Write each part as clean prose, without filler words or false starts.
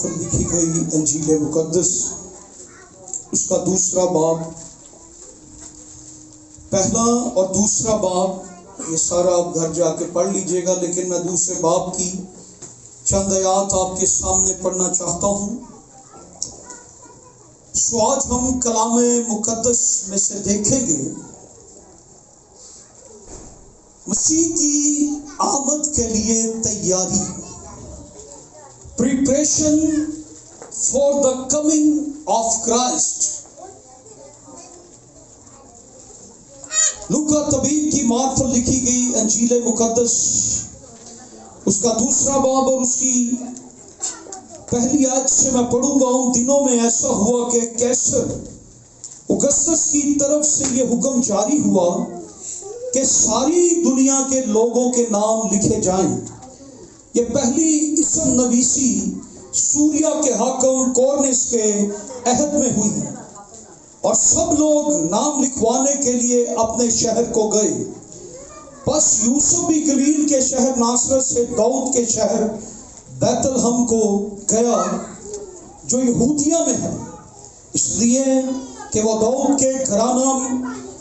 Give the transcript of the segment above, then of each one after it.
پر لکھی گئی انجیل مقدس اس کا دوسرا باب، پہلا اور دوسرا باب یہ سارا آپ گھر جا کے پڑھ لیجئے گا، لیکن میں دوسرے باب کی چند آیات آپ کے سامنے پڑھنا چاہتا ہوں۔ سو آج ہم کلام مقدس میں سے دیکھیں گے مسیح کی آمد کے لیے تیاری، preparation for the coming of Christ۔ لوکا طبیب کی معرفت لکھی گئی انجیل مقدس اس کا دوسرا باب اور اس کی پہلی آیت سے میں پڑھوں گا۔ ان دنوں میں ایسا ہوا کہ کیسر اگسطس کی طرف سے یہ حکم جاری ہوا کہ ساری دنیا کے لوگوں کے نام لکھے جائیں۔ یہ پہلی اسم نویسی سوریا کے حاکم کورنس کے عہد میں ہوئی اور سب لوگ نام لکھوانے کے لیے اپنے شہر کو گئے۔ بس یوسف بھی گلیل کے شہر ناصرت سے داؤد کے شہر بیت لحم کو گیا جو یہودیہ میں ہے، اس لیے کہ وہ داؤد کے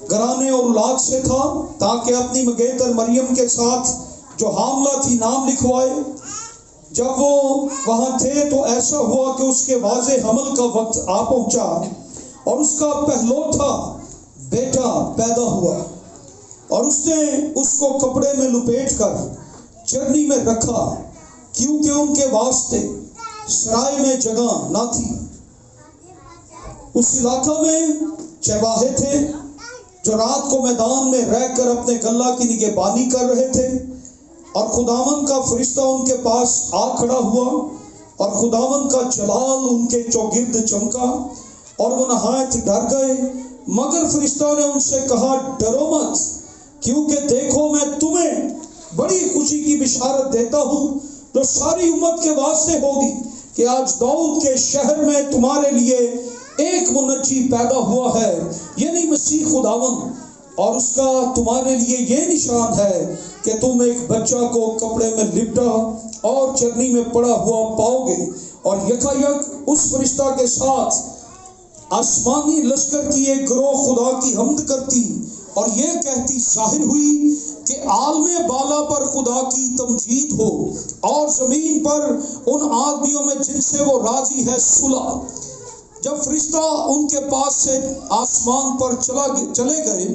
گھرانے اور اولاد سے تھا، تاکہ اپنی مگیتر مریم کے ساتھ جو حاملہ تھی نام لکھوائے۔ جب وہ وہاں تھے تو ایسا ہوا کہ اس کے واضح حمل کا وقت آ پہنچا اور اس کا پہلوٹا بیٹا پیدا ہوا، اور اس نے اس کو کپڑے میں لپیٹ کر چرنی میں رکھا، کیونکہ ان کے واسطے سرائے میں جگہ نہ تھی۔ اس علاقہ میں چرواہے تھے جو رات کو میدان میں رہ کر اپنے غلہ کی نگہبانی کر رہے تھے، اور خداوند کا فرشتہ ان کے پاس آ کھڑا ہوا، اور خداوند کا جلال ان کے چوگرد چمکا، اور وہ نہایت ڈر گئے۔ مگر فرشتہ نے ان سے کہا، ڈرو مت، کیونکہ دیکھو میں تمہیں بڑی خوشی کی بشارت دیتا ہوں جو ساری امت کے واسطے ہوگی، کہ آج داؤد کے شہر میں تمہارے لیے ایک منجی پیدا ہوا ہے، یعنی مسیح خداوند، اور اس کا تمہارے لیے یہ نشان ہے کہ تم ایک بچہ کو کپڑے میں لپٹا اور چرنی میں پڑا ہوا پاؤ گے۔ اور یکایک اس فرشتہ کے ساتھ آسمانی لشکر کی ایک گروہ خدا کی حمد کرتی اور یہ کہتی ظاہر ہوئی کہ عالم بالا پر خدا کی تمجید ہو، اور زمین پر ان آدمیوں میں جن سے وہ راضی ہے صلح۔ جب فرشتہ ان کے پاس سے آسمان پر چلے گئے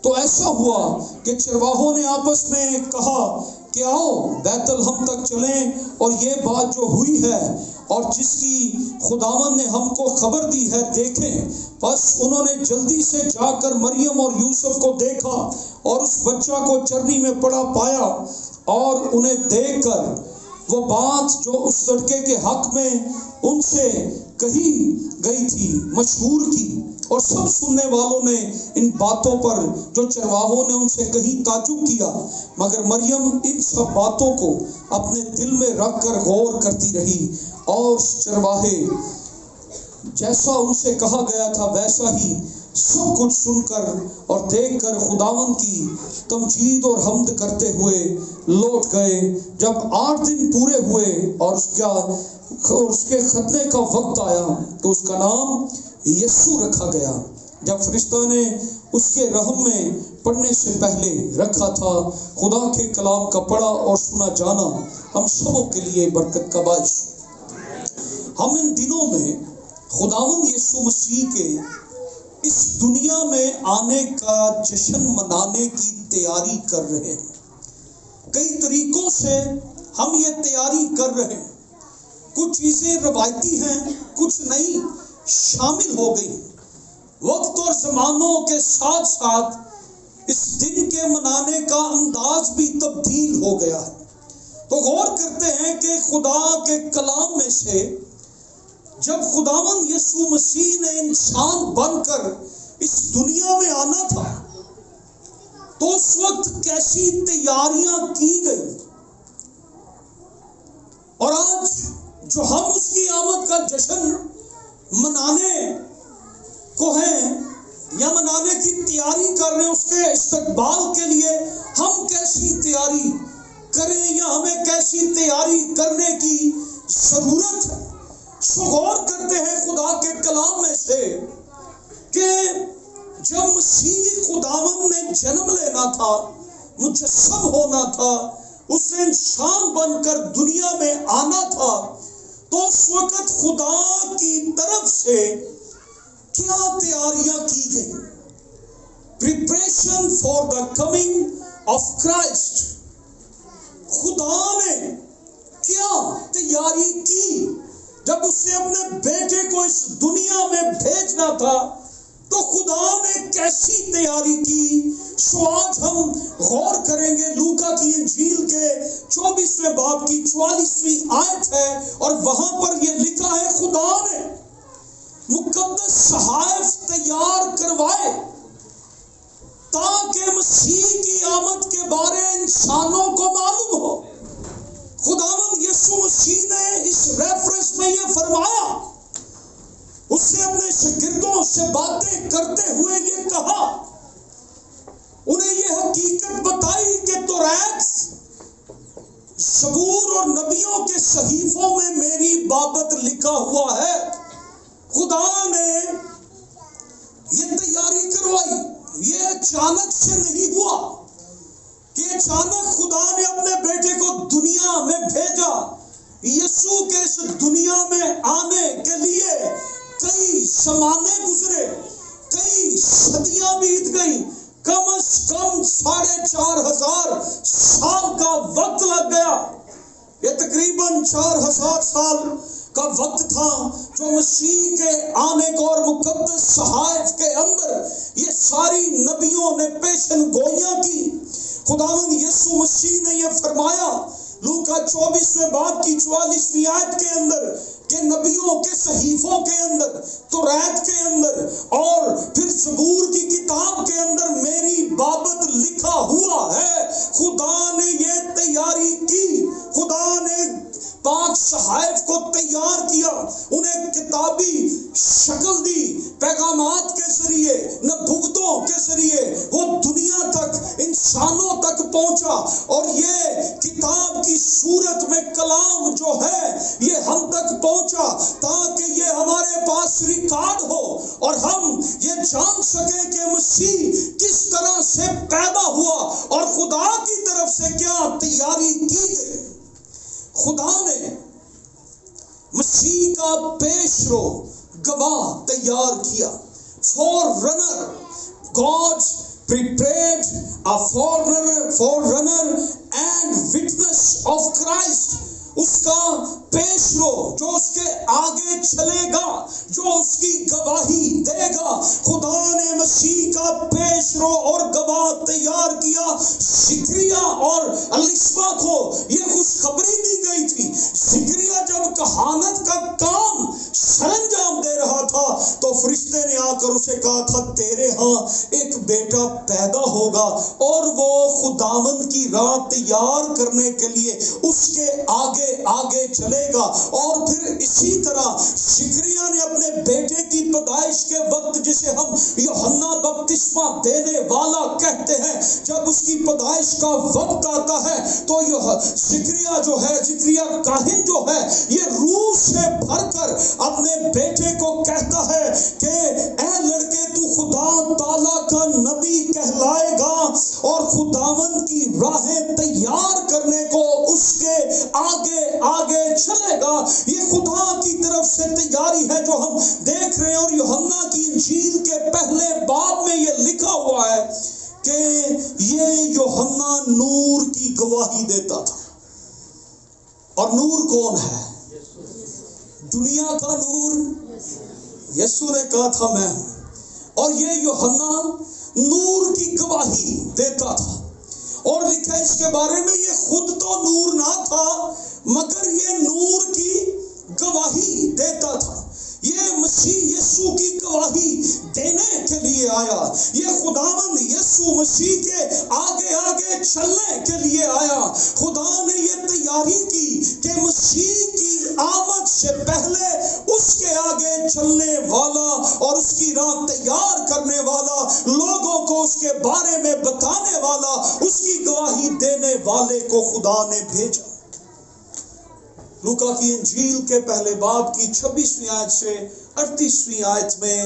تو ایسا ہوا کہ چرواہوں نے آپس میں کہا کہ آؤ بیت لحم تک چلیں اور یہ بات جو ہوئی ہے اور جس کی خداوند نے ہم کو خبر دی ہے دیکھیں۔ بس انہوں نے جلدی سے جا کر مریم اور یوسف کو دیکھا اور اس بچہ کو چرنی میں پڑا پایا، اور انہیں دیکھ کر وہ بات جو اس لڑکے کے حق میں ان سے کہی گئی تھی مشہور کی، اور سب سننے والوں نے ان باتوں پر جو چرواہوں نے ان سے کہی تعجب کیا۔ مگر مریم ان سب باتوں کو اپنے دل میں رکھ کر غور کرتی رہی، اور چرواہے جیسا ان سے کہا گیا تھا ویسا ہی سب کچھ سن کر اور دیکھ کر خداوند کی تمجید اور حمد کرتے ہوئے لوٹ گئے۔ جب 8 دن پورے ہوئے اور اس کے ختنے کا وقت آیا تو اس کا نام یسوع رکھا گیا، جب فرشتہ نے اس کے رحم میں پڑھنے سے پہلے رکھا تھا۔ خدا کے کلام کا پڑھا اور سنا جانا ہم سبوں کے لیے برکت کا باعث۔ ہم ان دنوں میں خداوند یسوع مسیح کے اس دنیا میں آنے کا جشن منانے کی تیاری کر رہے ہیں۔ کئی طریقوں سے ہم یہ تیاری کر رہے ہیں، کچھ چیزیں روایتی ہیں، کچھ نئی شامل ہو گئی۔ وقت اور زمانوں کے ساتھ ساتھ اس دن کے منانے کا انداز بھی تبدیل ہو گیا ہے۔ تو غور کرتے ہیں کہ خدا کے کلام میں سے جب خداوند یسوع مسیح نے انسان بن کر اس دنیا میں آنا تھا تو اس وقت کیسی تیاریاں کی گئی، اور آج جو ہم اس کی آمد کا جشن منانے کو ہیں یا منانے کی تیاری کر رہے ہیں، اس کے استقبال کے لیے ہم کیسی تیاری کریں یا ہمیں کیسی تیاری کرنے کی ضرورت ہے۔ سو غور کرتے ہیں خدا کے کلام میں سے کہ جب مسیح خداوند نے جنم لینا تھا، مجسم ہونا تھا، اس نے انسان بن کر دنیا میں آنا تھا، تو اس وقت خدا کی طرف سے کیا تیاریاں کی گئی؟ Preparation for the coming of Christ. خدا نے کیا تیاری کی جب اس نے اپنے بیٹے کو اس دنیا میں بھیجنا تھا؟ تو خدا نے کیسی تیاری کی؟ سو آج ہم غور کریں گے. لوکا کی انجیل کے 24ویں باب کی 44ویں آیت ہے، اور وہاں پر یہ لکھا ہے خدا نے مقدس صحائف تیار کروائے تاکہ مسیح کی آمد کے بارے انسانوں کو معلوم ہو. خداوند یسوع مسیح نے اس ریفرنس میں یہ فرمایا، اس نے اپنے شاگردوں سے باتیں کرتے ہوئے یہ کہا، انہیں یہ حقیقت بتائی کہ توریت، زبور اور نبیوں کے صحیفوں میں میری بابت لکھا ہوا ہے. خدا نے یہ تیاری کروائی. یہ اچانک سے نہیں ہوا کہ اچانک خدا نے اپنے بیٹے کو دنیا میں بھیجا. یسوع کے اس دنیا میں آنے کے لیے کئی زمانے گزرے، کئی صدیاں بیت گئی، کم از کم 4500 سال کا وقت لگ گیا. یہ تقریباً 4000 سال کا وقت تھا جو مسیح کے آنے کو، اور مقدس صحائف کے اندر یہ ساری نبیوں نے پیشن گوئیاں کی. خداوند یسوع مسیح نے یہ فرمایا لوکا 24ویں باب کی 44ویں آیت کے اندر کہ نبیوں کے صحیفوں کے اندر، توریت کے اندر اور پھر زبور کی کتاب کے اندر میری بابت لکھا ہوا ہے. خدا نے یہ تیاری کی. خدا نے پاک صحائف کو تیار کیا، انہیں کتابی شکل دی، پیغامات کے ذریعے، نبوتوں کے ذریعے وہ دنیا تک، انسانوں تک پہنچا. اور یہ کتاب کی صورت میں کلام جو ہے یہ ہم تک پہنچا تاکہ یہ ہمارے پاس ریکارڈ ہو اور ہم یہ جان سکیں کہ مسیح کس طرح سے پیدا ہوا اور خدا کی طرف سے کیا تیاری کی گئی. خدا نے مسیح کا پیش رو گواہ تیار کیا. Forerunner, God prepared a forerunner and witness of Christ. اس کا پیش رو جو اس کے آگے چلے گا، جو اس کی گواہی دے گا. خدا نے مسیح کا پیش رو اور گواہ تیار کیا. زکریا اور الیشبا کو یہ خوشخبری دی گئی تھی. زکریا جب کہانت کا کام سرانجام دے رہا تھا تو فرشتے نے آ کر اسے کہا تھا تیرے ہاں ایک بیٹا پیدا ہوگا، اور وہ خداوند کی راہ تیار کرنے کے لیے اس کے آگے چلے گا. اور پھر اسی طرح زکریا نے اپنے بیٹے کی پیدائش کے وقت، جسے ہم یوحنا بپتسمہ دینے والا کہتے ہیں، جب اس کی پیدائش کا وقت آتا ہے تو زکریا جو ہے، زکریا کاہن جو ہے، یہ روح سے بھر کر اپنے بیٹے کو کہتا ہے کہ اے لڑکے تو خدا تعالیٰ کا نبی کہلائے گا اور خداوند کی راہیں تیار کرنے کو اس کے آگے چلے گا. یہ خدا کی طرف سے تیاری ہے جو ہم دیکھ رہے ہیں. اور یوحنا کی انجیل کے پہلے باب میں یہ لکھا ہوا ہے کہ یہ یوحنا نور کی گواہی دیتا تھا. اور نور کون ہے؟ دنیا کا نور. یسوع نے کہا تھا میں ہوں. اور یہ یوحنا نور کی گواہی دیتا تھا. اور لکھا اس کے بارے میں یہ خود تو نور نہ تھا مگر یہ نور کی گواہی دیتا تھا. یہ مسیح یسوع کی گواہی دینے کے لیے آیا. یہ خداوند یسوع مسیح کے آگے چلنے کے لیے آیا. خدا نے یہ تیاری کی کہ مسیح کی آمد سے پہلے اس کے آگے چلنے والا اور اس کی راہ تیار کرنے والا، لوگوں کو اس کے بارے میں بتانے والا، اس کی گواہی دینے والے کو خدا نے بھیجا. لوکا کی انجیل کے پہلے باب کی 26ویں آیت سے 38ویں آیت میں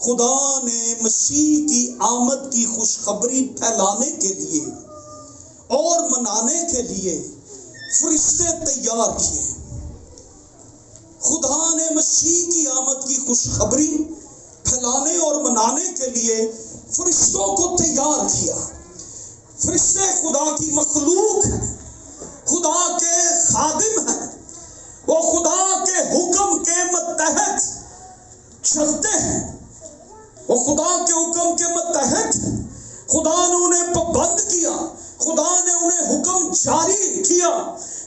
خدا نے مسیح کی آمد کی خوشخبری پھیلانے کے لیے اور منانے کے لیے فرشتے تیار کیے. خدا نے مسیح کی آمد کی خوشخبری پھیلانے اور منانے کے لیے فرشتوں کو تیار کیا. فرشتے خدا کی مخلوق ہیں، خدا کے خادم ہیں، وہ خدا کے حکم کے متحد چلتے ہیں، وہ خدا کے حکم کے متحد. خدا نے انہیں پابند کیا، خدا نے انہیں حکم جاری کیا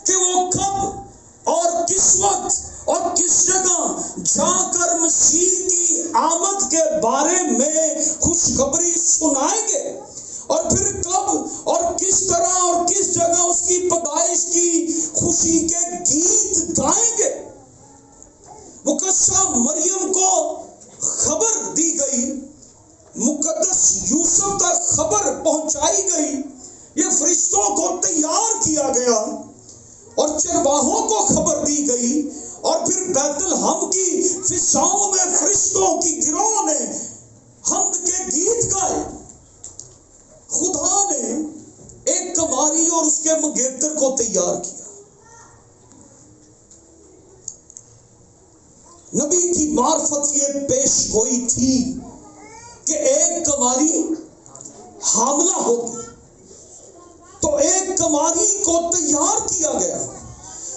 کہ وہ کب اور کس وقت اور کس جگہ جا کر مسیح کی آمد کے بارے میں خوشخبری سنائیں گے، اور پھر کب اور کس طرح اور کس جگہ اس کی پیدائش کی خوشی کے گیت گائیں گے. مقدسہ مریم کو خبر دی گئی، مقدس یوسف تک خبر پہنچائی گئی، یہ فرشتوں کو تیار کیا گیا اور چرواہوں کو خبر دی گئی، اور پھر بیت الحم کی فضاؤں میں فرشتوں کی گروہ نے حمد کے گیت گائے. خدا نے ایک کماری اور اس کے منگیتر کو تیار کیا. نبی کی معرفت یہ پیش گوئی تھی کہ ایک کماری حاملہ ہوگی، تو ایک کماری کو تیار کیا گیا.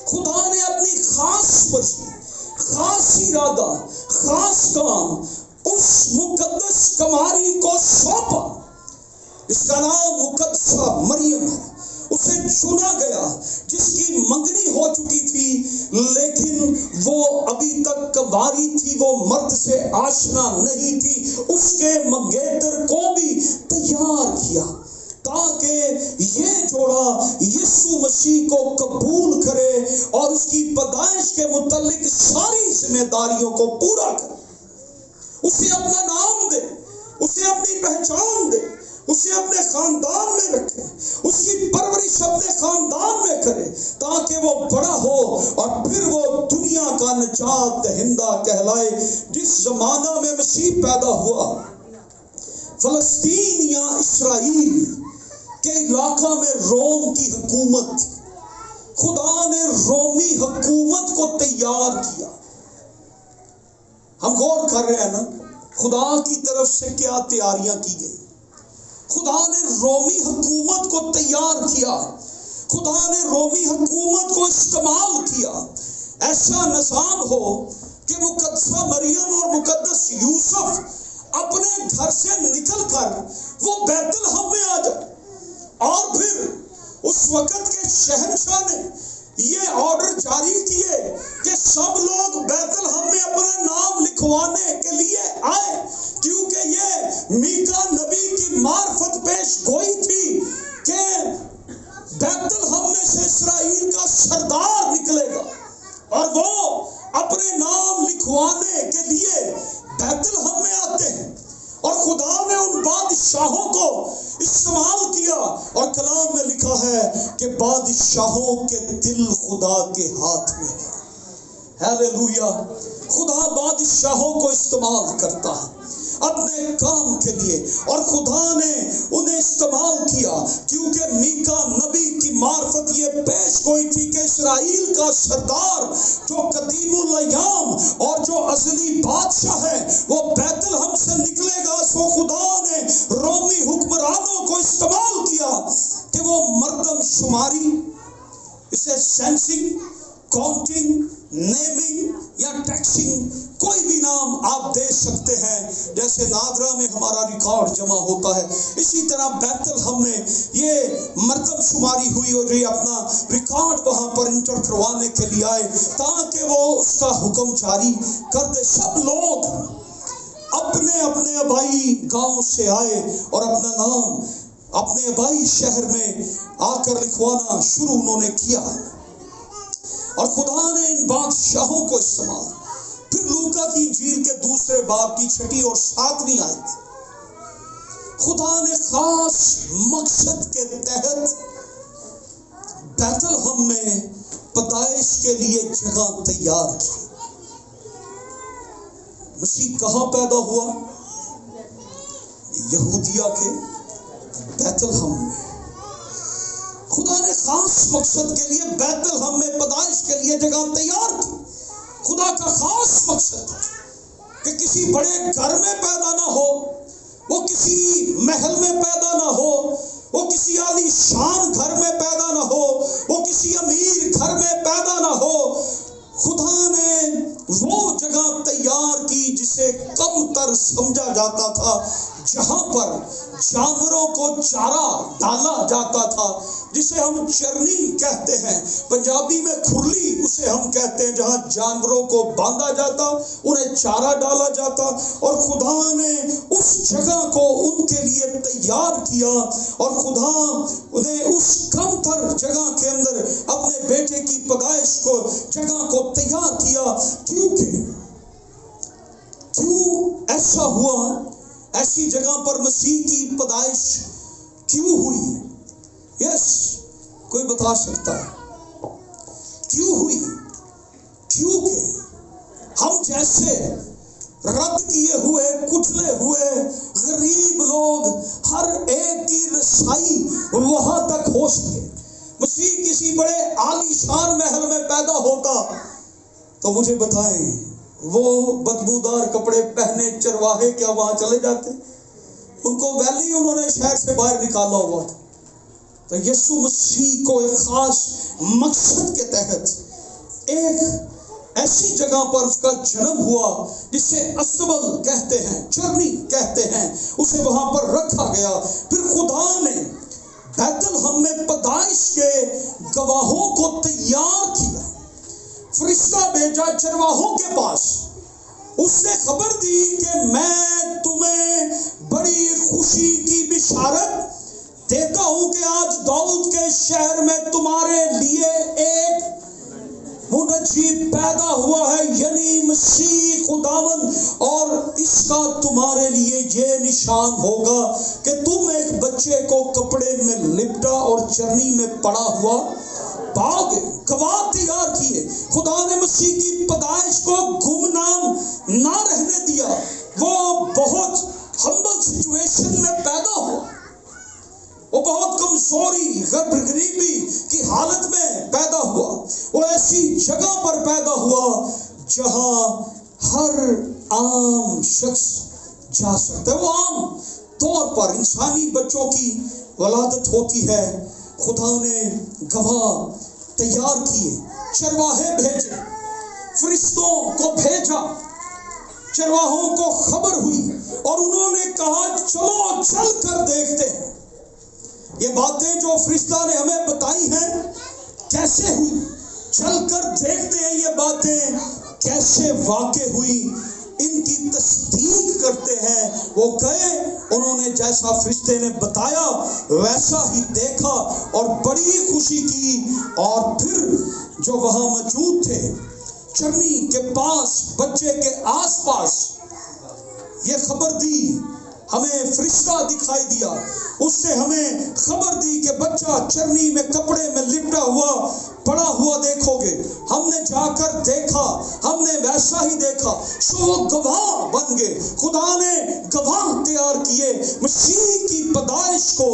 خدا نے اپنی خاص مرضی، خاص ارادہ، خاص کام اس مقدس کماری کو سونپا. اس کا نام مقدسہ مریم ہے. اسے چنا گیا جس کی منگنی ہو چکی تھی، لیکن وہ ابھی تک کنواری تھی، وہ مرد سے آشنا نہیں تھی. اس کے منگیتر کو بھی تیار کیا تاکہ یہ جوڑا یسوع مسیح کو قبول کرے اور اس کی پیدائش کے متعلق ساری ذمہ داریوں کو پورا کرے. اسے اپنا نام دے، اسے اپنی پہچان دے، اسے اپنے خاندان میں رکھے، اس کی پرورش اپنے خاندان میں کرے تاکہ وہ بڑا ہو اور پھر وہ دنیا کا نجات دہندہ کہلائے. جس زمانہ میں مسیح پیدا ہوا، فلسطین یا اسرائیل کے علاقہ میں روم کی حکومت تھی. خدا نے رومی حکومت کو تیار کیا. ہم غور کر رہے ہیں نا خدا کی طرف سے کیا تیاریاں کی گئی. خدا نے رومی حکومت کو تیار کیا، خدا نے رومی حکومت کو استعمال کیا. ایسا نظام ہو کہ مقدسہ مریم اور مقدس یوسف اپنے گھر سے نکل کر وہ بیت الحم میں آ جائے، اور پھر اس وقت کے شہنشاہ نے یہ آرڈر جاری کیے کہ سب لوگ بیت الحم میں اپنا نام لکھوانے کے لیے آئے، کیونکہ یہ میکا نبی کی معرفت پیش گوئی تھی کہ بیت الحم میں سے اسرائیل کا سردار نکلے گا، اور وہ اپنے نام لکھوانے کے لیے بیت الحم میں آتے ہیں. اور خدا نے ان بادشاہوں کو استعمال کیا، اور کلام میں لکھا ہے کہ بادشاہوں کے دل خدا کے ہاتھ میں ہے. ہیلیلویا! خدا بادشاہوں کو استعمال کرتا ہے اپنے کام کے لیے، اور خدا نے انہیں استعمال کیا کیونکہ میکا نبی کی معرفت یہ پیش گوئی تھی کہ اسرائیل کا سردار جو قدیم الایام اور جو ازلی بادشاہ ہے وہ بیت الحم سے نکلے گا. سو خدا نے رومی حکمرانوں کو استعمال کیا کہ وہ مردم شماری، اسے سینسنگ، کاؤنٹنگ، نیمنگ یا ٹیکسنگ، کوئی بھی نام آپ دے سکتے ہیں. جیسے نادرا میں ہمارا ریکارڈ جمع ہوتا ہے، اسی طرح بیت الحم میں یہ مردم شماری ہوئی اور یہ اپنا ریکارڈ وہاں پر انٹر کروانے کے لیے آئے تاکہ وہ اس کا حکم جاری کر دے. سب لوگ اپنے اپنے آبائی گاؤں سے آئے اور اپنا نام اپنے آبائی شہر میں آ کر لکھوانا شروع انہوں نے کیا، اور خدا نے ان بادشاہوں کو استعمال. پھر لوکا کی انجیل کے دوسرے باب کی 6 اور 7 آیت، خدا نے خاص مقصد کے تحت بیت الحم میں پیدائش کے لیے جگہ تیار کی۔ مسیح کہاں پیدا ہوا؟ یہودیہ کے بیت الحم میں۔ خدا نے خاص مقصد کے لیے بیت الحم میں پیدائش کے لیے جگہ تیار کی۔ خدا کا خاص مقصد کہ کسی بڑے گھر میں پیدا نہ ہو، وہ کسی محل میں پیدا نہ ہو، وہ کسی عالی شان گھر میں پیدا نہ ہو، وہ کسی امیر گھر میں پیدا نہ ہو۔ خدا نے وہ جگہ تیار کی جسے کم تر سمجھا جاتا تھا، جہاں پر جانوروں کو چارہ ڈالا جاتا تھا، جسے ہم چرنی کہتے ہیں، پنجابی میں کھرلی اسے ہم کہتے ہیں، جہاں جانوروں کو باندھا جاتا، انہیں چارہ ڈالا جاتا۔ اور خدا نے اس جگہ کو ان کے لیے تیار کیا، اور خدا نے اس کم تر جگہ کے اندر اپنے بیٹے کی پیدائش کو جگہ کو تیار کیا۔ کیوں ایسا ہوا؟ ایسی جگہ پر مسیح کی پیدائش کیوں ہوئی؟ کوئی بتا سکتا ہے کیوں ہوئی؟ کیونکہ ہم جیسے رد کیے ہوئے، کچلے ہوئے غریب لوگ، ہر ایک کی رسائی وہاں تک ہو سکے۔ مسیح کسی بڑے عالی شان محل میں پیدا ہوتا تو مجھے بتائیں، وہ بدبودار کپڑے پہنے چرواہے کیا وہاں چلے جاتے؟ ان کو ویلی انہوں نے شہر سے باہر نکالا ہوا تھا۔ تو یسوع مسیح کو ایک خاص مقصد کے تحت ایک ایسی جگہ پر اس کا جنم ہوا جسے اسبل کہتے ہیں، چرنی کہتے ہیں، اسے وہاں پر رکھا گیا۔ پھر خدا نے بیت الحم میں پیدائش کے گواہوں کو تیار کیا، فرشتہ بھیجا چرواہوں کے پاس، اس نے خبر دی کہ میں تمہیں بڑی خوشی کی بشارت دیتا ہوں کہ آج داؤد کے شہر میں تمہارے لیے ایک منجی پیدا ہوا ہے، یعنی مسیح خداوند، اور اس کا تمہارے لیے یہ نشان ہوگا کہ تم ایک بچے کو کپڑے میں لپٹا اور چرنی میں پڑا ہوا پاؤ گے۔ گواہ تیار کیے۔ خدا نے مسیح کی پیدائش کو گمنام نہ رہنے دیا، وہ بہت ہمبل سچویشن میں پیدا ہوا، وہ بہت کمزوری، غریبی کی حالت میں پیدا ہوا، وہ ایسی جگہ پر پیدا ہوا جہاں ہر عام شخص جا سکتا ہے۔ وہ عام طور پر انسانی بچوں کی ولادت ہوتی ہے۔ خدا نے گواہ تیار کیے، چرواہے بھیجے، فرشتوں کو بھیجا، چرواہوں کو خبر ہوئی اور انہوں نے کہا چلو چل کر دیکھتے ہیں یہ باتیں جو فرشتہ نے ہمیں بتائی ہیں کیسے ہوئی، چل کر دیکھتے ہیں یہ باتیں کیسے واقع ہوئی، ان کی تصدیق کرتے ہیں۔ وہ گئے، انہوں نے جیسا فرشتے نے بتایا ویسا ہی دیکھا اور بڑی خوشی کی، اور پھر جو وہاں موجود تھے چرنی کے پاس، بچے کے آس پاس، یہ خبر دی، ہمیں فرشتہ دکھائی دیا، اس نے ہمیں خبر دی کہ بچہ چرنی میں کپڑے میں لپٹا ہوا پڑا ہوا دیکھو گے۔ ہم نے جا کر دیکھا، ہم نے ویسا ہی دیکھا، سو وہ گواہ بن گئے۔ خدا نے گواہ تیار کیے، مسیح کی پیدائش کو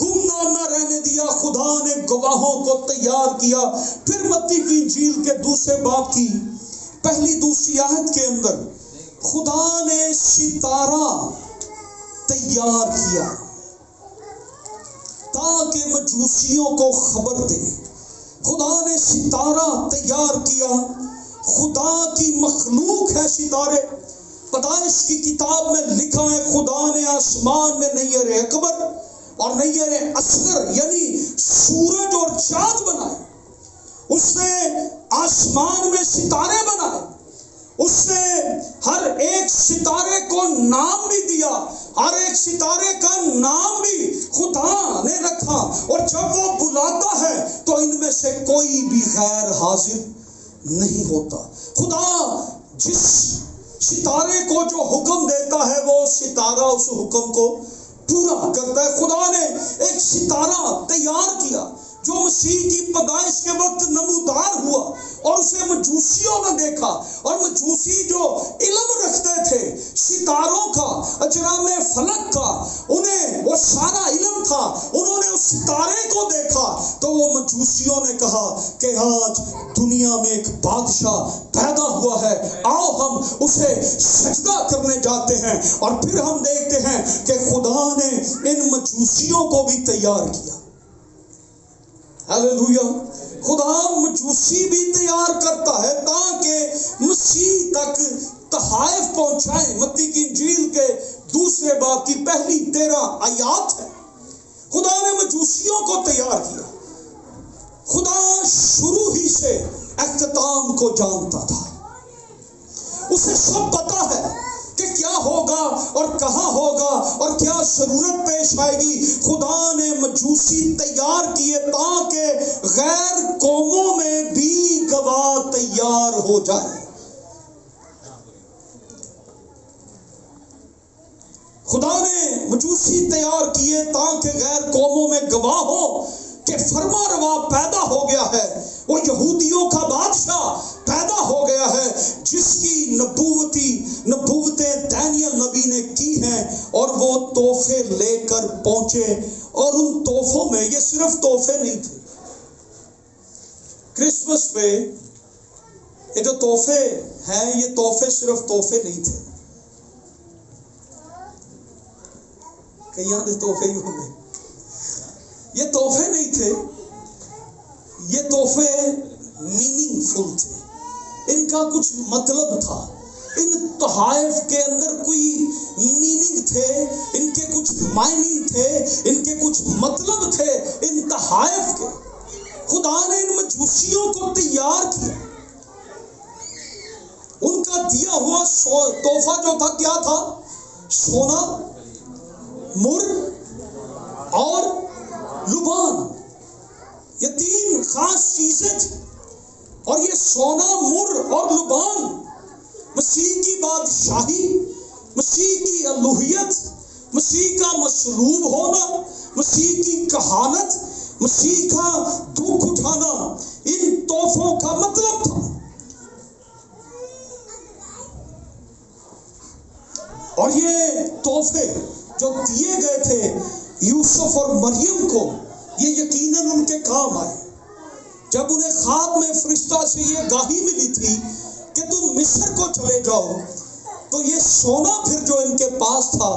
گمنام نہ رہنے دیا، خدا نے گواہوں کو تیار کیا۔ پھر متی کی انجیل کے دوسرے باب کی پہلی دوسری آیت کے اندر خدا نے ستارہ تیار کیا تاکہ مجوسیوں کو خبر دے۔ خدا نے ستارہ تیار کیا، خدا کی مخلوق ہے ستارے۔ پیدائش کی کتاب میں لکھا ہے خدا نے آسمان میں نیر اکبر اور نیر اصغر یعنی سورج اور چاند بنائے، اس نے آسمان میں ستارے بنائے، اس نے ہر ایک ستارے کو نام بھی دیا، ہر ایک ستارے کا نام بھی خدا نے رکھا، اور جب وہ بلاتا ہے تو ان میں سے کوئی بھی غیر حاضر نہیں ہوتا۔ خدا جس ستارے کو جو حکم دیتا ہے وہ ستارہ اس حکم کو پورا کرتا ہے۔ خدا نے ایک ستارہ تیار کیا جو مسیح کی پیدائش کے وقت نمودار ہوا اور اسے مجوسیوں نے دیکھا، اور مجوسی جو علم رکھتے تھے ستاروں کا، اجرام فلک کا، انہیں وہ سارا علم تھا، انہوں نے اس ستارے کو دیکھا تو وہ مجوسیوں نے کہا کہ آج دنیا میں ایک بادشاہ پیدا ہوا ہے، آؤ ہم اسے سجدہ کرنے جاتے ہیں۔ اور پھر ہم دیکھتے ہیں کہ خدا نے ان مجوسیوں کو بھی تیار کیا۔ ہاللویا! خدا مجوسی بھی تیار کرتا ہے تاکہ مسیح تک تحائف پہنچائیں۔ متی کی انجیل کے 2 باب کی پہلی 13 آیات ہے۔ خدا نے مجوسیوں کو تیار کیا۔ خدا شروع ہی سے اختتام کو جانتا تھا، اسے سب پتا ہے کہ کیا ہوگا اور کہاں ہوگا اور کیا ضرورت پیش آئے گی۔ خدا نے مجوسی تیار کیے تاکہ غیر قوموں میں بھی گواہ تیار ہو جائے۔ خدا نے مجوسی تیار کیے تاکہ غیر قوموں میں گواہ ہو کہ فرما روا پیدا ہو گیا ہے، وہ یہودیوں کا بادشاہ پیدا ہو گیا ہے جس کی نبوتیں دانیل نبی نے کی ہیں، اور وہ تحفے لے کر پہنچے۔ اور ان تحفوں میں یہ صرف تحفے نہیں تھے۔ کرسمس پہ یہ جو تحفے ہیں، یہ تحفے صرف تحفے نہیں تھے۔ کہیں دے تحفے ہی ہوں گے، یہ تحفے نہیں تھے، یہ تحفے میننگ فل تھے، ان کا کچھ مطلب تھا، ان تحائف کے اندر کوئی میننگ تھے، ان کے کچھ معنی تھے، ان کے کچھ مطلب تھے ان تحائف کے۔ خدا نے ان مجوسیوں کو تیار کیا۔ ان کا دیا ہوا تحفہ جو تھا کیا تھا؟ سونا، مر اور لبان۔ یہ 3 خاص چیزیں تھیں، اور یہ سونا، مر اور لبان مسیح کی بادشاہی، مسیح کی الوہیت، مسیح کا مصلوب ہونا، مسیح کی کہانت، مسیح کا دکھ اٹھانا، ان تحفوں کا مطلب تھا۔ اور یہ تحفے جو دیے گئے تھے یوسف اور مریم کو، یہ یقیناً ان کے کام آئے۔ جب انہیں خواب میں فرشتہ سے یہ گواہی ملی تھی کہ تم مصر کو چلے جاؤ، تو یہ سونا پھر جو ان کے پاس تھا،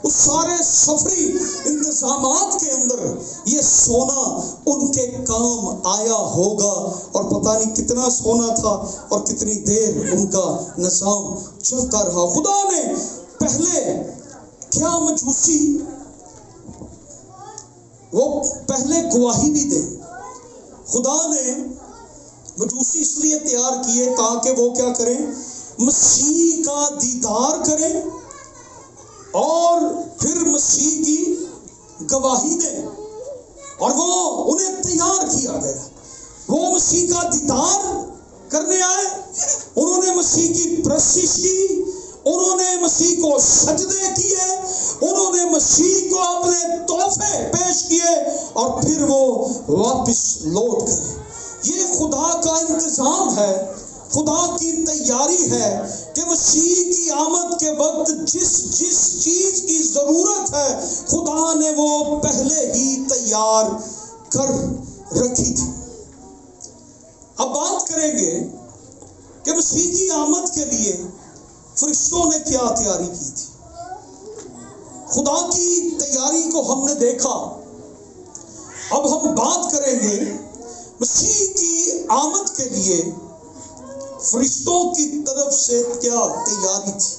اس سارے سفری انتظامات کے اندر یہ سونا ان کے کام آیا ہوگا۔ اور پتہ نہیں کتنا سونا تھا اور کتنی دیر ان کا نظام چلتا رہا۔ خدا نے پہلے کیا مجوسی وہ پہلے گواہی بھی دے۔ خدا نے مجوسی اس لیے تیار کیے تاکہ وہ کیا کریں؟ مسیح کا دیدار کریں اور پھر مسیح کی گواہی دیں۔ اور وہ انہیں تیار کیا گیا، وہ مسیح کا دیدار کرنے آئے، انہوں نے مسیح کی پرستش کی، انہوں نے مسیح کو سجدے کیے، انہوں نے مسیح کو اپنے تحفے پیش کیے، اور پھر وہ واپس لوٹ گئے۔ یہ خدا کا انتظام ہے، خدا کی تیاری ہے کہ مسیح کی آمد کے وقت جس چیز کی ضرورت ہے خدا نے وہ پہلے ہی تیار کر رکھی تھی۔ اب بات کریں گے کہ مسیح کی آمد کے لیے فرشتوں نے کیا تیاری کی تھی۔ خدا کی تیاری کو ہم نے دیکھا، اب ہم بات کریں گے مسیح کی آمد کے لیے فرشتوں کی طرف سے کیا تیاری تھی۔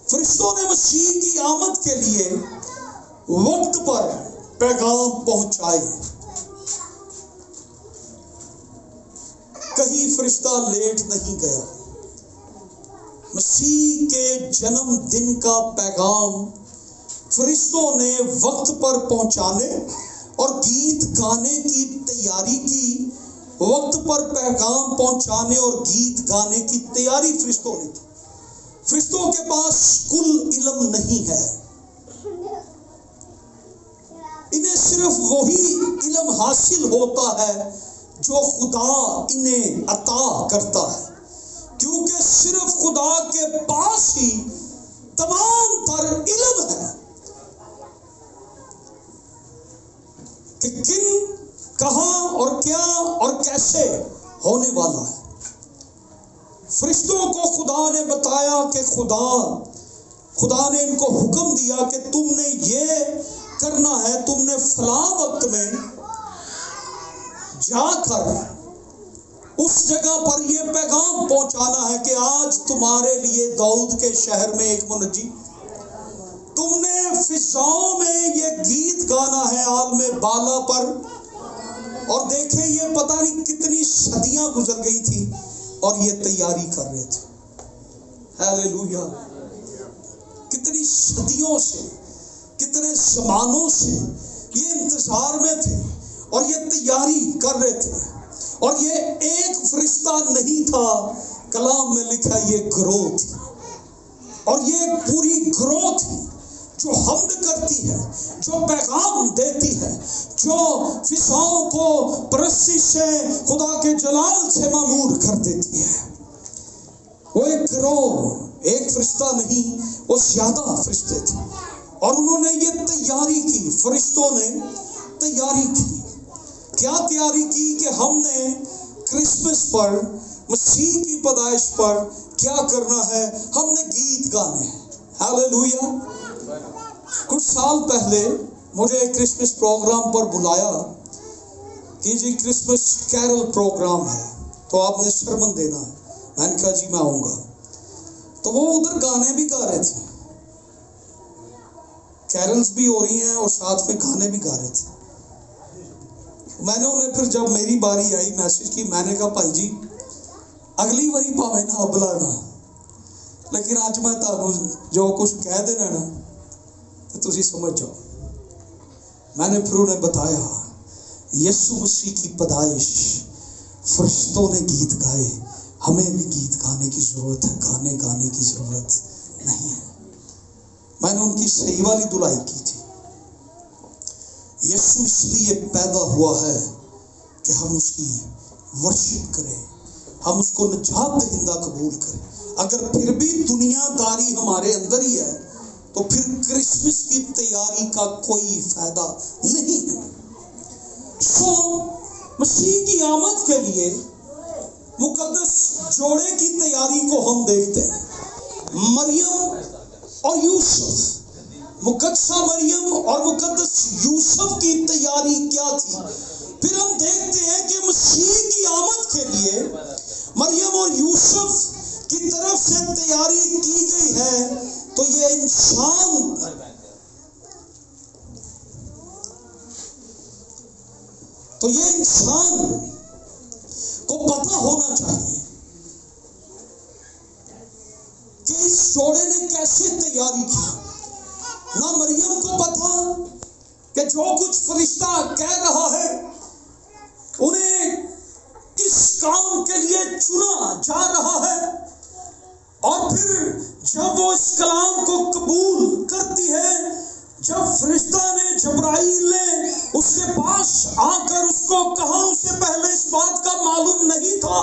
فرشتوں نے مسیح کی آمد کے لیے وقت پر پیغام پہنچائے۔ کہیں فرشتہ لیٹ نہیں گیا۔ مسیح کے جنم دن کا پیغام فرشتوں نے وقت پر پہنچانے اور گیت گانے کی تیاری کی۔ وقت پر پیغام پہنچانے اور گیت گانے کی تیاری فرشتوں نے کی۔ فرشتوں کے پاس کل علم نہیں ہے، انہیں صرف وہی علم حاصل ہوتا ہے جو خدا انہیں عطا کرتا ہے، کیونکہ صرف خدا کے پاس ہی تمام تر علم ہے کہ کن، کہاں اور کیا اور کیسے ہونے والا ہے۔ فرشتوں کو خدا نے بتایا کہ خدا نے ان کو حکم دیا کہ تم نے یہ کرنا ہے، تم نے فلاں وقت میں جا کر اس جگہ پر یہ پیغام پہنچانا ہے کہ آج تمہارے لیے داؤد کے شہر میں ایک منجی، تم نے فضاؤں میں یہ گیت گانا ہے عالم بالا پر۔ اور دیکھیں یہ پتہ نہیں کتنی صدیاں گزر گئی تھی اور یہ تیاری کر رہے تھے، ہیلیلویا، کتنی صدیوں سے، کتنے زمانوں سے یہ انتظار میں تھے اور یہ تیاری کر رہے تھے۔ اور یہ ایک فرشتہ نہیں تھا، کلام میں لکھا یہ گروہ تھی، اور یہ پوری گروہ تھی جو حمد کرتی ہے، جو پیغام دیتی ہے، جو فضاؤں کو پرستش سے خدا کے جلال سے معمور کر دیتی ہے۔ وہ ایک گروہ، ایک فرشتہ نہیں، وہ زیادہ فرشتے تھے، اور انہوں نے یہ تیاری کی، فرشتوں نے تیاری کی۔ کیا تیاری کی کہ ہم نے کرسمس پر، مسیح کی پیدائش پر کیا کرنا ہے؟ ہم نے گیت گانے ہیں، ہیلیلویا۔ کچھ سال پہلے مجھے کرسمس پروگرام پر بلایا کہ جی کرسمس کیرل پروگرام ہے تو آپ نے سرمن دینا ہے۔ میں نے کہا جی میں آؤں گا۔ تو وہ ادھر گانے بھی گا رہے تھے، کیرلز بھی ہو رہی ہیں اور ساتھ میں گانے بھی گا رہے تھے۔ میں نے انہیں پھر جب میری باری آئی میسج کی، میں نے کہا بھائی جی اگلی باری پاوے نہ بلانا، لیکن آج میں جو کچھ کہہ دینا نا تو تسی سمجھ جاؤ۔ میں نے پھر انہیں بتایا یسوع مسیح کی پیدائش، فرشتوں نے گیت گائے، ہمیں بھی گیت گانے کی ضرورت ہے، گانے کی ضرورت نہیں ہے۔ میں نے ان کی صحیح والی دلائی کی تھی۔ یسوع اس لیے پیدا ہوا ہے کہ ہم اس کی ورشپ کریں، ہم اس کو نجات دہندہ قبول کریں۔ اگر پھر بھی دنیا داری ہمارے اندر ہی ہے تو پھر کرسمس کی تیاری کا کوئی فائدہ نہیں ہے۔ مسیح کی آمد کے لیے مقدس جوڑے کی تیاری کو ہم دیکھتے ہیں، مریم اور یوسف، مقدسہ مریم اور مقدس یوسف کی تیاری کیا تھی۔ پھر ہم دیکھتے ہیں کہ مسیح کی آمد کے لیے مریم اور یوسف کی طرف سے تیاری کی گئی ہے۔ تو یہ انسان کو پتہ ہونا چاہیے کہ اس جوڑے نے کیسے تیاری کی۔ نہ مریم کو پتہ کہ جو کچھ فرشتہ کہہ رہا ہے انہیں کس کام کے لیے چنا جا رہا ہے، اور پھر جب وہ اس کلام کو قبول کرتی ہے، جب فرشتہ نے، جبرائیل نے اس کے پاس آ کر اس کو کہا، اسے پہلے اس بات کا معلوم نہیں تھا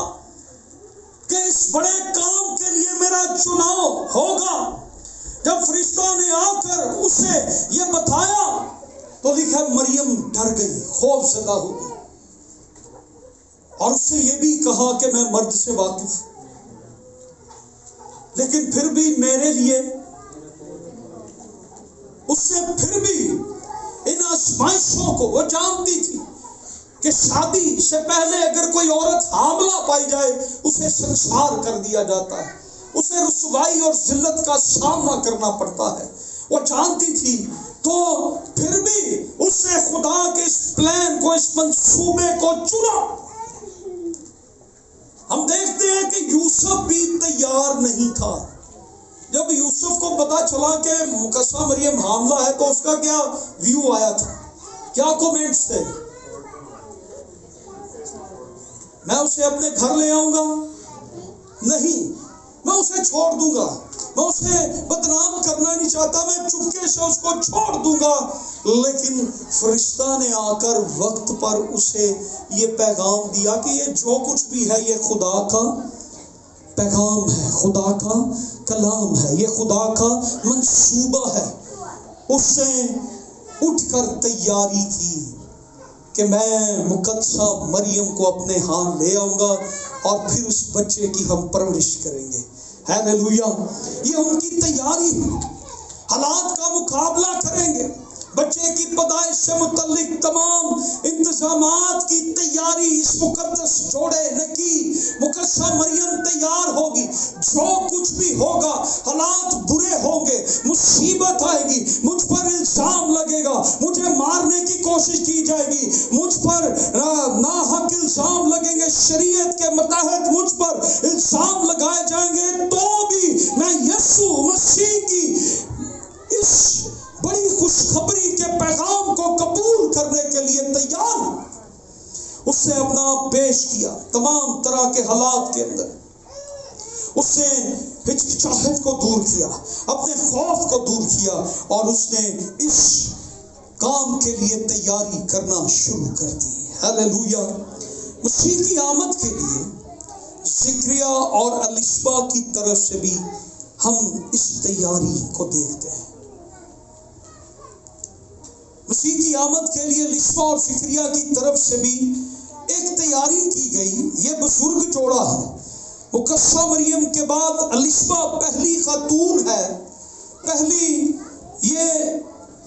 کہ اس بڑے کام کے لیے میرا چناؤ ہوگا۔ جب فرشتہ نے آ کر اسے یہ بتایا تو لکھا مریم ڈر گئی، خوف زدہ ہو گئی، اور اس سے یہ بھی کہا کہ میں مرد سے واقف، لیکن پھر بھی میرے لیے، اس سے پھر بھی ان آزمائشوں کو وہ جانتی تھی کہ شادی سے پہلے اگر کوئی عورت حاملہ پائی جائے اسے سنسار کر دیا جاتا ہے، اسے رسوائی اور ذلت کا سامنا کرنا پڑتا ہے، وہ جانتی تھی۔ تو پھر بھی اس نے خدا کے اس پلان کو، اس منصوبے کو چنا۔ ہم دیکھتے ہیں کہ یوسف بھی تیار نہیں تھا۔ جب یوسف کو پتا چلا کہ مقدسہ مریم حاملہ ہے تو اس کا کیا ویو آیا تھا، کیا کومنٹس تھے؟ میں اسے اپنے گھر لے آؤں گا؟ نہیں، میں اسے چھوڑ دوں گا۔ میں اسے بدنام کرنا نہیں چاہتا، میں چپکے سے اس کو چھوڑ دوں گا، لیکن فرشتہ نے آ کر وقت پر اسے یہ پیغام دیا کہ یہ جو کچھ بھی ہے یہ خدا کا پیغام ہے، خدا کا کلام ہے، یہ خدا کا منصوبہ ہے۔ اس نے اٹھ کر تیاری کی کہ میں مقدسہ مریم کو اپنے ہاں لے آؤں گا اور پھر اس بچے کی ہم پرورش کریں گے۔ ہیلیلویا! یہ ان کی تیاری ہے، حالات کا مقابلہ کریں گے، بچے کی پیدائش سے متعلق تمام انتظامات کی تیاری اس مقدس جوڑے نے کی۔ مقدسہ مریم تیار ہوگی، جو کچھ بھی ہوگا، حالات برے ہوں گے، مصیبت آئے گی، مجھ پر الزام لگے گا، مجھے مارنے کی کوشش کی جائے گی، مجھ پر ناحق الزام لگیں گے، شریعت کے متحد مجھ پر الزام لگائے جائیں گے، تو بھی میں یسوع مسیح کی اس بڑی خوشخبری کے پیغام کو قبول کرنے کے لیے تیار ہوں۔ اس نے اپنا پیش کیا تمام طرح کے حالات کے اندر، اس نے ہچکچاہٹ کو دور کیا، اپنے خوف کو دور کیا، اور اس نے اس کام کے لیے تیاری کرنا شروع کر دی۔ ہیلیلویا! مسیح کی آمد کے لیے زکریا اور الیشبا کی طرف سے بھی ہم اس تیاری کو دیکھتے ہیں۔ مسیح کی آمد کے لیے الیشبا اور زکریا کی طرف سے بھی ایک تیاری کی گئی۔ یہ بزرگ جوڑا ہے، مقدسہ مریم کے بعد الیشبا پہلی خاتون ہے،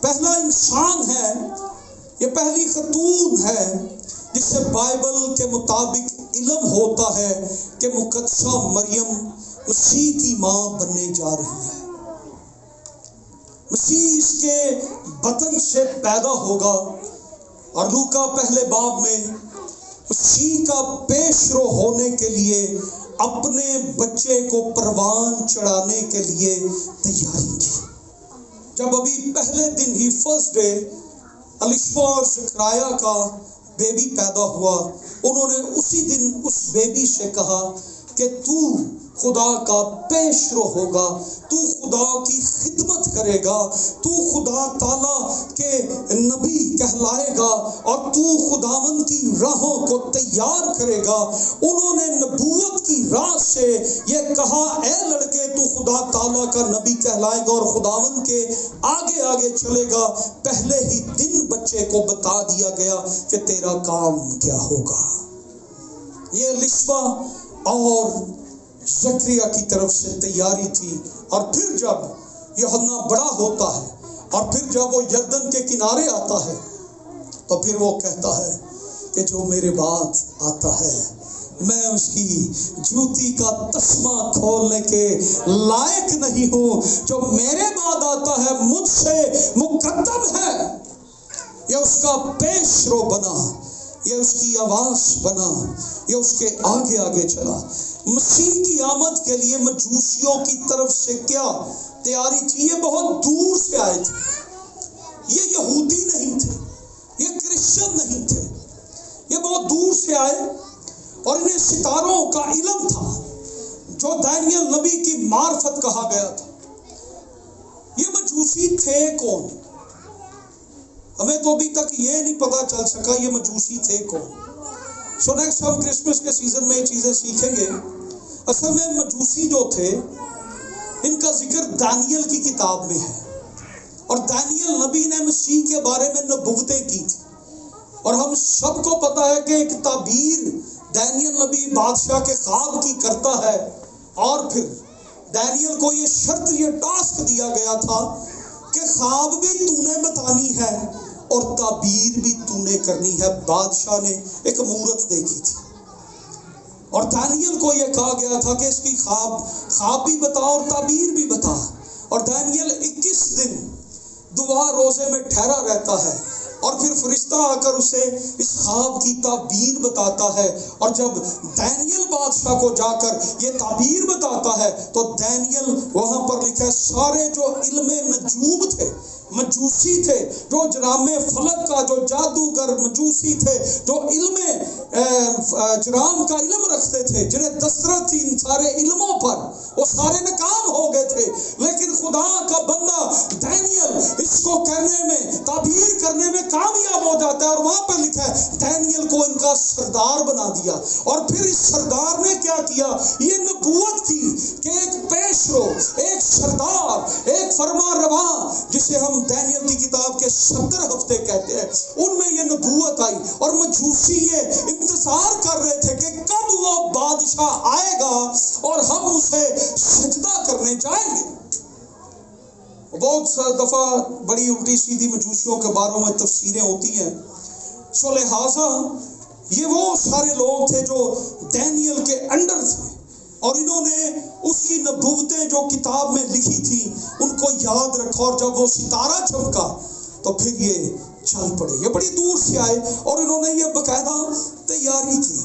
پہلا انسان ہے، یہ پہلی خاتون ہے جس سے بائبل کے مطابق علم ہوتا ہے کہ مقدسہ مریم مسیح کی ماں بننے جا رہی ہے۔ مسیح اس کے بطن سے پیدا ہوگا، اور لوکا پہلے باب میں مسیح کا پیش رو ہونے کے لیے اپنے بچے کو پروان چڑھانے کے لیے تیاری کی۔ جب ابھی پہلے دن ہی فرسٹ ڈے الیشبا اور زکریا کا بیبی پیدا ہوا، انہوں نے اسی دن اس بیبی سے کہا کہ تو خدا کا پیش رو ہوگا، تو خدا کی خدمت کرے گا، تو خدا تعالیٰ کے نبی کہلائے گا، اور تو خداوند کی راہوں کو تیار کرے گا۔ انہوں نے نبوت کی راہ سے یہ کہا، اے لڑکے تو خدا تعالیٰ کا نبی کہلائے گا اور خداوند کے آگے آگے چلے گا۔ پہلے ہی دن بچے کو بتا دیا گیا کہ تیرا کام کیا ہوگا۔ یہ الیشبا اور زکریا کی طرف سے تیاری تھی۔ اور پھر جب یوحنا بڑا ہوتا ہے اور پھر جب وہ یردن کے کنارے آتا ہے تو پھر وہ کہتا ہے کہ جو میرے بعد آتا ہے میں اس کی جوتی کا تسمہ کھولنے کے لائق نہیں ہوں، جو میرے بعد آتا ہے مجھ سے مقدم ہے۔ یہ اس کا پیش رو بنا، یہ اس کی آواز بنا، یہ اس کے آگے آگے چلا۔ مسیح کی آمد کے لیے مجوسیوں کی طرف سے کیا تیاری تھی؟ یہ بہت دور سے آئے تھے، یہ یہودی نہیں تھے، یہ کرسچن نہیں تھے، یہ بہت دور سے آئے، اور انہیں ستاروں کا علم تھا جو دانیل نبی کی معرفت کہا گیا تھا۔ یہ مجوسی تھے کون؟ ہمیں تو ابھی تک یہ نہیں پتا چل سکا یہ مجوسی تھے کون۔ سو نیکسٹ ہم کرسمس کے سیزن میں یہ چیزیں سیکھیں گے۔ اصل میں مجوسی جو تھے ان کا ذکر دانیل کی کتاب میں ہے، اور دانیل نبی نے مسیح کے بارے میں نبوتیں کی تھی، اور ہم سب کو پتا ہے کہ ایک تعبیر دانیل نبی بادشاہ کے خواب کی کرتا ہے، اور پھر دانیل کو یہ شرط، یہ ٹاسک دیا گیا تھا کہ خواب بھی تو نے بتانی ہے اور تعبیر بھی تو نے کرنی ہے۔ بادشاہ نے ایک مورت دیکھی تھی اور دانیل کو یہ کہا گیا تھا کہ اس کی خواب بھی بتا اور تعبیر بھی بتا، اور دانیل 21 دن دعا روزے میں ٹھہرا رہتا ہے، اور پھر فرشتہ آ کر اسے اس خواب کی تعبیر بتاتا ہے، اور جب دانیل بادشاہ کو جا کر یہ تعبیر بتاتا ہے تو دانیل وہاں پر لکھا ہے سارے جو علم نجوم تھے، مجوسی تھے، جو جرام فلک کا، جو جادوگر مجوسی تھے، جو علم جرام کا علم رکھتے تھے، جنہیں دسترس تھی ان سارے علموں پر، وہ سارے ناکام ہو گئے تھے، دیا. اور پھر اس سردار نے کیا کیا؟ یہ نبوت کی کہ ایک پیشرو، ایک سردار، ایک فرما رواں جسے ہم دانیل کی کتاب کے 70 ہفتے کہتے ہیں، ان میں یہ نبوت آئی. اور مجوسی یہ انتظار کر رہے تھے کہ کب وہ بادشاہ آئے گا اور ہم اسے سجدہ کرنے جائیں گے. بہت سا دفعہ بڑی الٹی سیدھی مجوسیوں کے بارے میں تفسیریں ہوتی ہیں. سو لہٰذا یہ وہ سارے لوگ تھے جو دانیل کے انڈر تھے، اور انہوں نے اس کی نبوتیں جو کتاب میں لکھی تھی ان کو یاد رکھا، اور جب وہ ستارہ چمکا تو پھر یہ چل پڑے. یہ بڑی دور سے آئے اور انہوں نے یہ باقاعدہ تیاری کی،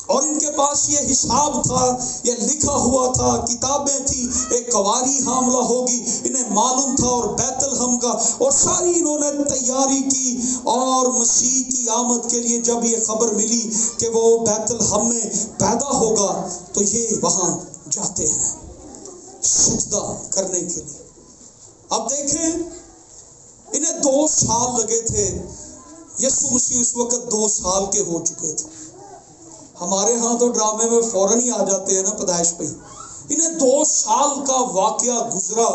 اور ان کے پاس یہ حساب تھا، یہ لکھا ہوا تھا، کتابیں تھی، ایک کواری حاملہ ہوگی، انہیں معلوم تھا، اور بیت الحم کا، اور ساری انہوں نے تیاری کی. اور مسیح کی آمد کے لیے جب یہ خبر ملی کہ وہ بیت الحم میں پیدا ہوگا تو یہ وہاں جاتے ہیں سجدہ کرنے کے لیے. اب دیکھیں انہیں 2 سال لگے تھے. یسوع مسیح اس وقت 2 سال کے ہو چکے تھے. ہمارے ہاں تو ڈرامے میں فوراً ہی آ جاتے ہیں نا پیدائش پہ. انہیں 2 سال کا واقعہ گزرا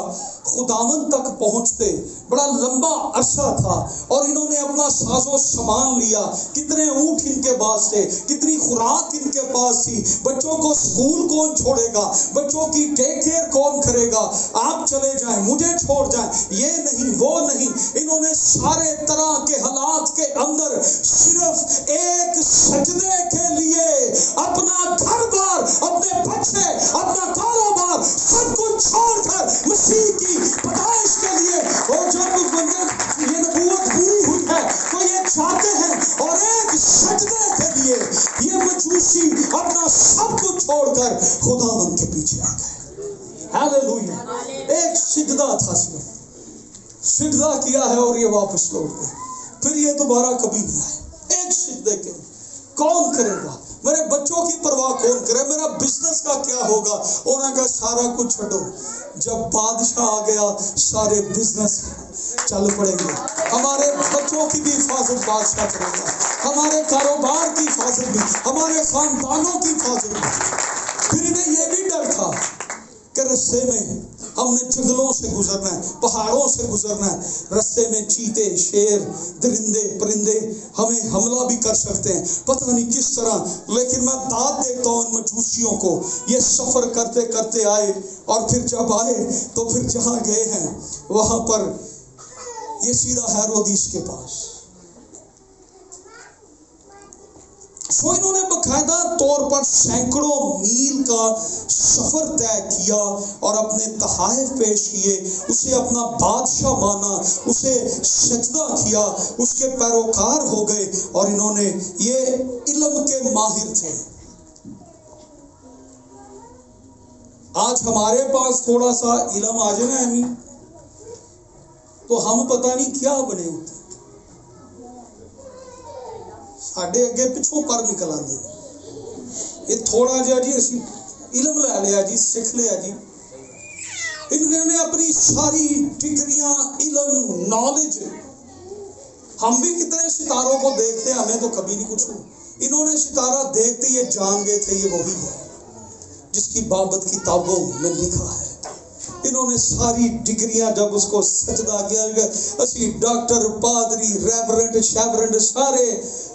خداوند تک پہنچتے، بڑا لمبا عرصہ تھا. اور انہوں نے اپنا ساز و سامان لیا، کتنے اونٹ ان کے پاس تھے، کتنی خوراک ان کے پاس تھی. بچوں کو اسکول کون چھوڑے گا، بچوں کی ڈے کیئر کون کرے گا، آپ چلے جائیں مجھے چھوڑ جائیں، یہ نہیں وہ نہیں. انہوں نے سارے طرح کے حالات کے اندر صرف ایک سجدے کے لیے اپنا گھر بار، اپنے بچے، اپنا کاروبار سب کچھ چھوڑ کر مسیح کی پیدائش کے لیے. اور جب یہ نبوت پوری ہوئی ہے تو یہ چاہتے ہیں، اور ایک سجدے کے لیے یہ مجوسی اپنا سب کچھ چھوڑ کر خداوند کے پیچھے آ گئے. ہاللیلویا. ایک سجدہ تھا، صرف سجدہ کیا ہے اور یہ واپس لوٹ گئے. پھر یہ دوبارہ کبھی نہیں آئے. ایک سجدے کے کون کرے گا؟ میرے بچوں کی پرواہ کون کرے؟ میرا بزنس کا کیا ہوگا؟ انہوں نے کہا سارا کچھ چھوڑو. جب بادشاہ آ گیا سارے بزنس چل پڑیں گے. ہمارے بچوں کی بھی حفاظت بادشاہ کرے گا، ہمارے کاروبار کی حفاظت بھی، ہمارے خاندانوں کی حفاظت بھی. پھر انہیں یہ بھی ڈر تھا کہ رستے میں ہم نے جنگلوں سے گزرنا ہے، پہاڑوں سے گزرنا ہے، رستے میں چیتے، شیر، درندے، پرندے ہمیں حملہ بھی کر سکتے ہیں، پتہ نہیں کس طرح. لیکن میں داد دیتا ہوں ان مجوسیوں کو، یہ سفر کرتے کرتے آئے، اور پھر جب آئے تو پھر جہاں گئے ہیں وہاں پر یہ سیدھا ہیرودیس کے پاس. سو انہوں نے باقاعدہ طور پر سینکڑوں میل کا سفر طے کیا اور اپنے تحائف پیش کیے، اسے اپنا بادشاہ مانا، اسے سجدہ کیا، اس کے پیروکار ہو گئے. اور انہوں نے یہ علم کے ماہر تھے. آج ہمارے پاس تھوڑا سا علم آ جائے نا تو ہم پتہ نہیں کیا بنے ہوتے، ساڈے اگے پچھوں پر نکل آتے. یہ تھوڑا جہا جی اسی علم لے لیا جی، سیکھ لیا جی. انہوں نے اپنی ساری ڈگریاں، علم، نالج، ہم بھی کتنے ستاروں کو دیکھتے ہیں، ہمیں تو کبھی نہیں کچھ ہوا. انہوں نے ستارہ دیکھتے یہ جان گئے تھے یہ وہی ہے جس کی بابت کتابوں میں لکھا ہے. انہوں نے ساری ڈگریاں جب اس کو سجدہ کیا، اسی ڈاکٹر، پادری، ریورنڈ، شیورنڈ، سارے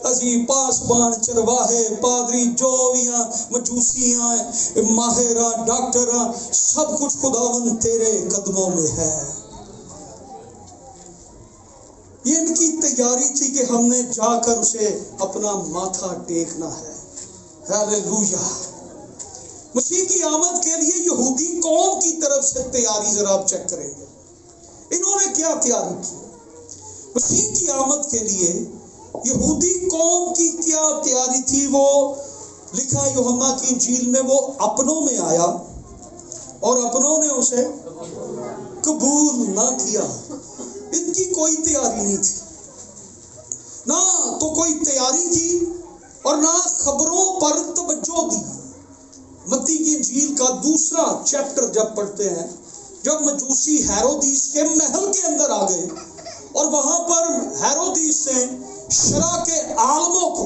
اسی پاسبان، چرواہے، پادری، جو بھی ہیں، مجوسیاں، ماہراں، ڈاکٹراں، سب کچھ خداوند تیرے قدموں میں ہے. یہ ان کی تیاری تھی کہ ہم نے جا کر اسے اپنا ماتھا ٹیکنا ہے. ہاللیلویا. مسیح کی آمد کے لیے یہودی قوم کی طرف سے تیاری ذرا آپ چیک کریں گے. انہوں نے کیا تیاری کی؟ مسیح کی آمد کے لیے یہودی قوم کی کیا تیاری تھی؟ وہ لکھا ہے یوحنا کی انجیل میں، وہ اپنوں میں آیا اور اپنوں نے اسے قبول نہ کیا. ان کی کوئی تیاری نہیں تھی، نہ تو کوئی تیاری کی اور نہ خبروں پر توجہ دی. متی کی انجیل کا 2 چیپٹر جب پڑھتے ہیں، جب مجوسی ہیرودیس کے محل کے اندر آ گئے اور وہاں پر ہیرودیس نے شرع کے عالموں کو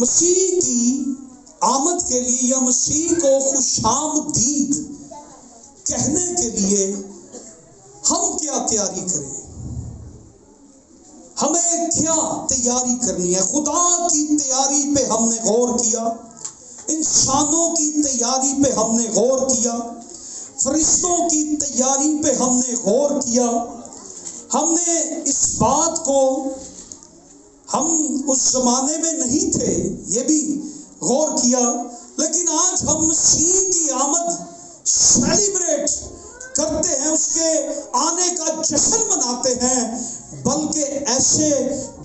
مسیح کی آمد کے لیے یا مسیح کو خوش آمدید کہنے کے لیے ہم کیا تیاری کریں؟ ہمیں کیا تیاری کرنی ہے؟ خدا کی تیاری پہ ہم نے غور کیا، انسانوں کی تیاری پہ ہم نے غور کیا، فرشتوں کی تیاری پہ ہم نے غور کیا. ہم نے اس بات کو، ہم اس زمانے میں نہیں تھے، یہ بھی غور کیا، لیکن آج ہم مسیح کی آمد سیلیبریٹ کرتے ہیں، اس کے آنے کا جشن مناتے ہیں، بلکہ ایسے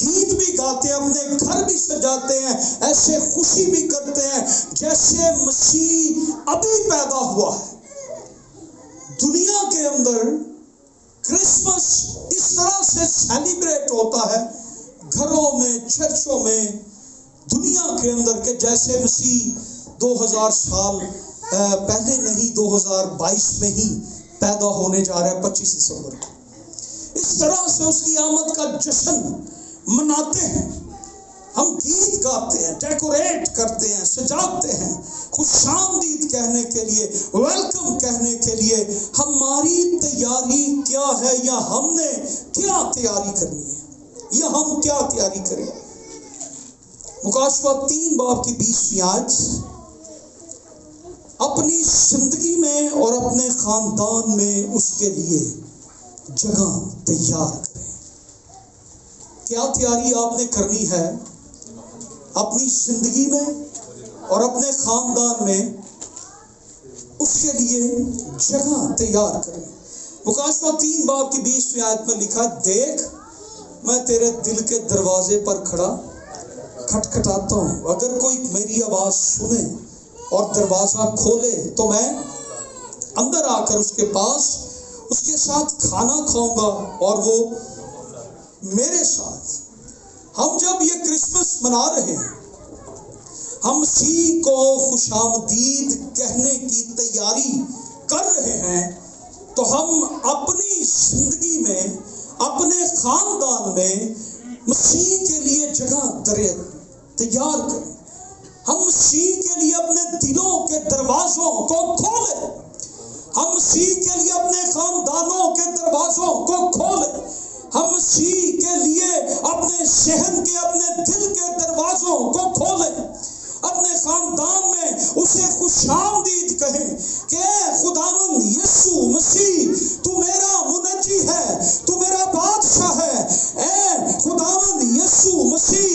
گیت بھی گاتے ہیں، اپنے گھر بھی سجاتے ہیں، ایسے خوشی بھی کرتے ہیں جیسے مسیح ابھی پیدا ہوا ہے. دنیا کے اندر کرسمس اس طرح سے سیلیبریٹ ہوتا ہے، گھروں میں، چرچوں میں، دنیا کے اندر، کہ جیسے مسیح 2000 سال پہلے نہیں، 2022 میں ہی پیدا ہونے جا رہا ہے، 25 دسمبر کو. اس طرح سے اس کی آمد کا جشن مناتے ہیں. ہم گیت گاتے ہیں، ڈیکوریٹ کرتے ہیں، سجاتے ہیں، خوش آمدید کہنے کے لیے، ویلکم کہنے کے لیے. ہماری تیاری کیا ہے، یا ہم نے کیا تیاری کرنی ہے، یا ہم کیا تیاری کریں؟ مکاشفہ 3 باب کی 20ویں آیت. اپنی زندگی میں اور اپنے خاندان میں اس کے لیے جگہ تیار کریں. کیا تیاری آپ نے کرنی ہے؟ اپنی زندگی میں اور اپنے خاندان میں اس کے لیے جگہ تیار کریں. مکاشفہ 3 باب کی 20ویں آیت میں لکھا، دیکھ میں تیرے دل کے دروازے پر کھڑا کھٹکھٹاتا ہوں، اگر کوئی میری آواز سنے اور دروازہ کھولے تو میں اندر آ کر اس کے پاس، اس کے ساتھ کھانا کھاؤں گا اور وہ میرے ساتھ. ہم جب یہ کرسمس منا رہے ہیں، ہم مسیح کو خوش آمدید کہنے کی تیاری کر رہے ہیں، تو ہم اپنی زندگی میں، اپنے خاندان میں مسیح کے لیے جگہ تیار کریں. ہم مسیح کے لیے اپنے دلوں کے دروازوں کو کھولیں. ہم مسیح کے لیے اپنے خاندانوں کے دروازوں کو کھولیں. ہم مسیح کے لیے اپنے ذہن کے، اپنے دل کے دروازوں کو کھولیں. اپنے خاندان میں اسے خوش آمدید کہیں کہ اے خداوند یسوع مسیح، تو میرا منجی ہے، تو میرا بادشاہ ہے. اے خداوند یسوع مسیح،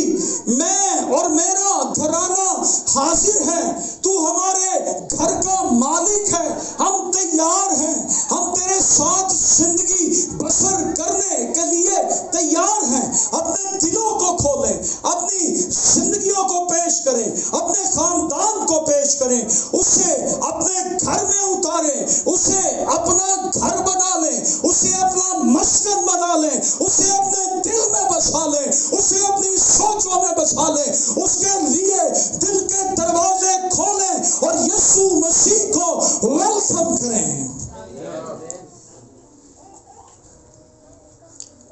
میں اور میرا گھرانہ حاضر ہے، تو ہمارے گھر کا مالک ہے. ہم تیار ہیں، ہم تیرے ساتھ زندگی بسر کرنے کے لیے تیار ہیں. اپنے دلوں کو کھولیں، اپنی زندگیوں کو پیش کریں، اپنے خاندان کو پیش کریں، اسے اپنے گھر میں اتاریں، اسے اپنا گھر بنا لیں، اسے اپنا مسکن بنا لیں، اسے اپنے دل میں بسا لیں، اسے اپنی سوچوں میں بسا لیں. اس کے لیے دل کے دروازے کھولیں اور یسوع مسیح کو ویلکم کریں.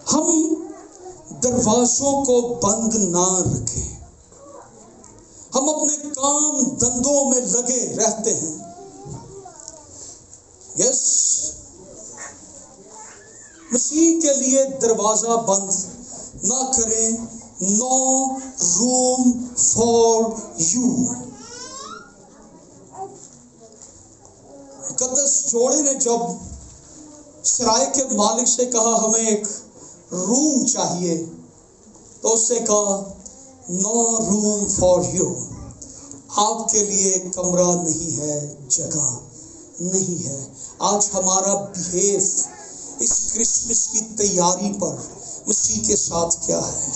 ہم دروازوں کو بند نہ رکھیں. ہم اپنے کام دھندوں میں لگے رہتے ہیں. یس، مسیح کے لیے دروازہ بند نہ کریں. نو روم فار یو. مقدس جوڑے نے جب سرائے کے مالک سے کہا ہمیں ایک روم چاہیے، تو اس سے کہا نو روم فار یو. آپ کے لیے کمرہ نہیں ہے، جگہ نہیں ہے. آج ہمارا بیہیو اس کرسمس کی تیاری پر مسیح کے ساتھ کیا ہے؟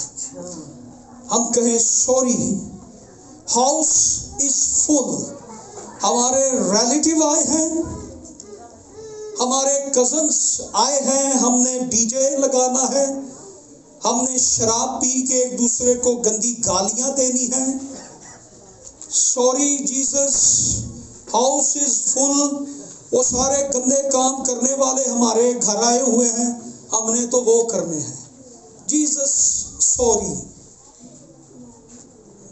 ہم کہیں سوری، ہاؤس از فل. ہمارے ریلیٹیو آئے ہیں، ہمارے کزنس آئے ہیں، ہم نے ڈی جے لگانا ہے، ہم نے شراب پی کے ایک دوسرے کو گندی گالیاں دینی ہیں. سوری جیسس، ہاؤس از فل. وہ سارے گندے کام کرنے والے ہمارے گھر آئے ہوئے ہیں، ہم نے تو وہ کرنے ہیں. Jesus sorry.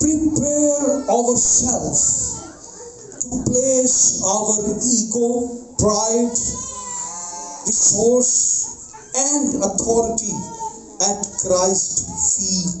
prepare ourselves to place our ego, pride, resource and authority at Christ's feet.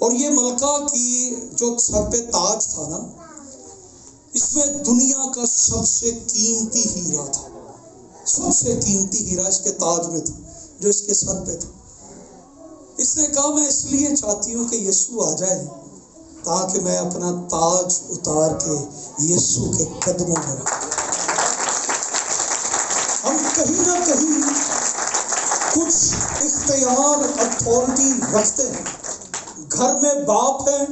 اور یہ ملکہ کی جو سر پہ تاج تھا نا، اس میں دنیا کا سب سے قیمتی ہیرا تھا، سب سے قیمتی ہیرا اس کے تاج میں تھا جو اس کے سر پہ تھا۔ اس نے کہا میں اس لیے چاہتی ہوں کہ یسوع آ جائے تاکہ میں اپنا تاج اتار کے یسوع کے قدموں میں رکھوں۔ ہم کہیں نہ کہیں کچھ اختیار اتھارٹی رکھتے ہیں۔ گھر میں باپ ہے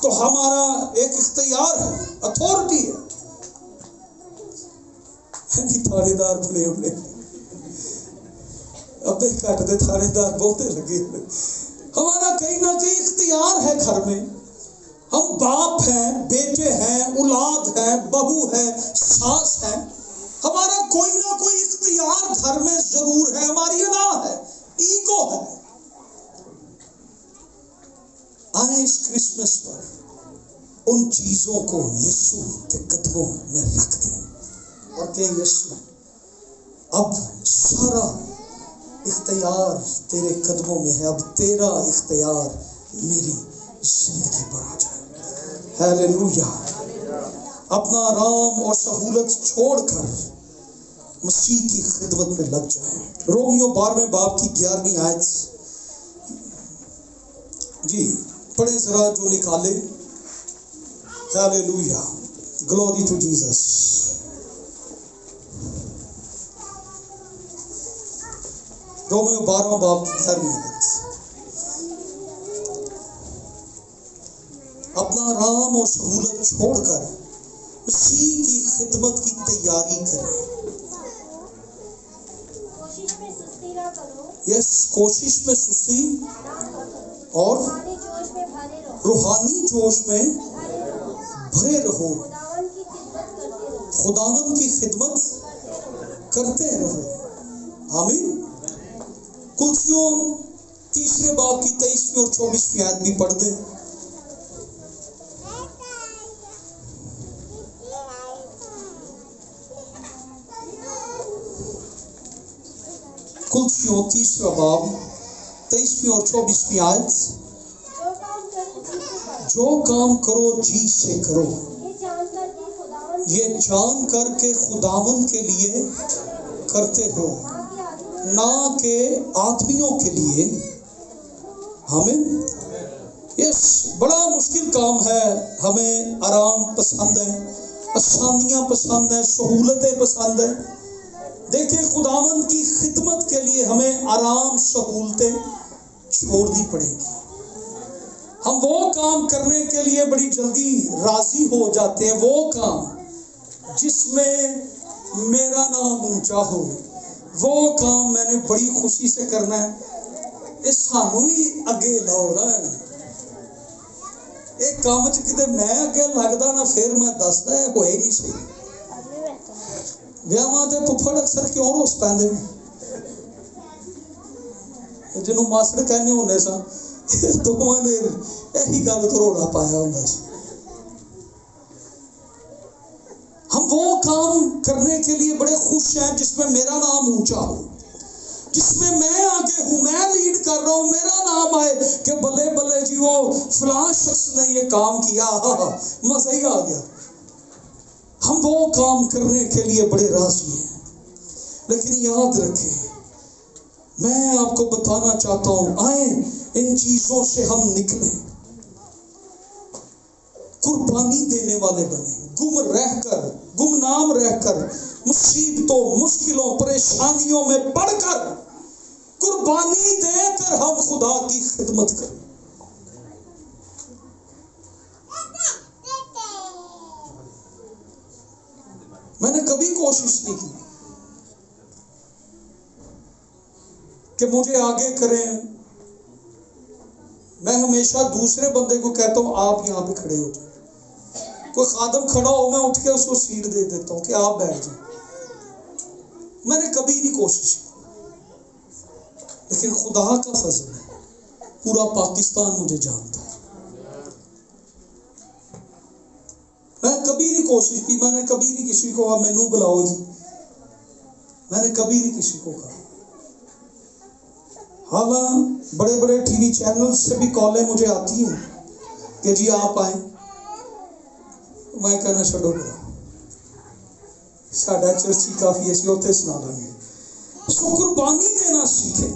تو ہمارا ایک اختیار ہے، اتھارٹی ہے، تھانے دار بنے ہوئے ابے کٹ دے تھانے دار بہتے لگے ہوئے۔ ہمارا کہیں نہ کہیں اختیار ہے گھر میں، ہم باپ ہیں، بیٹے ہیں، اولاد ہیں، بہو ہے، ساس ہے، ہمارا کوئی نہ کوئی اختیار گھر میں ضرور ہے، ہماری ادا ہے، ایگو ہے۔ آئیں اس کرسمس پر ان چیزوں کو یسوع کے قدموں میں رکھ دیں اور کہ یسوع اب سارا اختیار تیرے قدموں میں ہے، اب تیرا اختیار میری زندگی پر آ جائے۔ ہیلیلویا۔ اپنا آرام اور سہولت چھوڑ کر مسیح کی خدمت میں لگ جائیں۔ رومیو 12 باب کی 11 آیت جی پڑھیں ذرا جو نکالے۔ Hallelujah, glory to Jesus. رومیو 12 باب کی 11 آیت۔ اپنا آرام اور سہولت چھوڑ کر مسیح کی خدمت کی تیاری کریں۔ یس، کوشش میں سستی اور روحانی جوش میں بھرے رہو، خداوند کی خدمت کرتے رہو۔ آمین۔ کلسیوں 3 باب کی 23 اور 24 آیت بھی پڑھ دیں۔ کلسیوں 3 باب 23 اور 24 آیت۔ جو کام کرو جی سے کرو، یہ جان کر کے خداوند کے لیے کرتے ہو، نہ کہ آدمیوں کے لیے۔ ہمیں یس بڑا مشکل کام ہے، ہمیں آرام پسند ہے، آسانیاں پسند ہیں، سہولتیں پسند ہیں۔ دیکھیں خداوند کی خدمت کے لیے ہمیں آرام سہولتیں چھوڑنی پڑے گی۔ ہم وہ کام کرنے کے لیے بڑی جلدی راضی ہو جاتے ہیں، وہ کام جس میں میرا نام اونچا ہو، وہ کام میں نے بڑی خوشی سے کرنا ہے۔ یہ سانو ہی اگے لاؤ نا، ایک کام کتے میں اگے لگتا نا پھر میں دستا ہے ہوئے نہیں سی۔ ویاواں تے پھپھڑ اکثر کیوں روس پیندے جنوں ماسڑ کہنے ہونے سن، دونوں نے یہی گل تو رولا پایا ہوں۔ ہم وہ کام کرنے کے لیے بڑے خوش ہیں جس میں میرا نام اونچا ہو، جس میں آگے ہوں، میں لیڈ کر رہا ہوں، میرا نام آئے کہ بلے بلے جی وہ فلاں شخص نے یہ کام کیا، مزہ ہی آ گیا۔ ہم وہ کام کرنے کے لیے بڑے راضی ہیں، لیکن یاد رکھیں میں آپ کو بتانا چاہتا ہوں، آئیں ان چیزوں سے ہم نکلیں، قربانی دینے والے بنیں، گمنام رہ کر مصیبتوں، مشکلوں، پریشانیوں میں پڑ کر قربانی دے کر ہم خدا کی خدمت کریں۔ میں نے کبھی کوشش نہیں کی کہ مجھے آگے کریں، میں ہمیشہ دوسرے بندے کو کہتا ہوں آپ یہاں پہ کھڑے ہو جائیں، کوئی خادم کھڑا ہو میں اٹھ کے اس کو سیٹ دے دیتا ہوں کہ آپ بیٹھ جائیں۔ میں نے کبھی نہیں کوشش کی، لیکن خدا کا فضل ہے، پورا پاکستان مجھے جانتا ہے۔ میں کبھی نہیں کوشش کی، میں نے کبھی نہیں کسی کو کہا مینوں بلاؤ جی، میں نے کبھی نہیں کسی کو کہا۔ حالانکہ بڑے بڑے ٹی وی چینل سے بھی کالیں مجھے آتی ہیں کہ جی آپ آئیں، میں کہنا چھوڑو ساڈا چرچ ہی کافی اسی اوتے سنا لیں گے. سو قربانی دینا سیکھیں.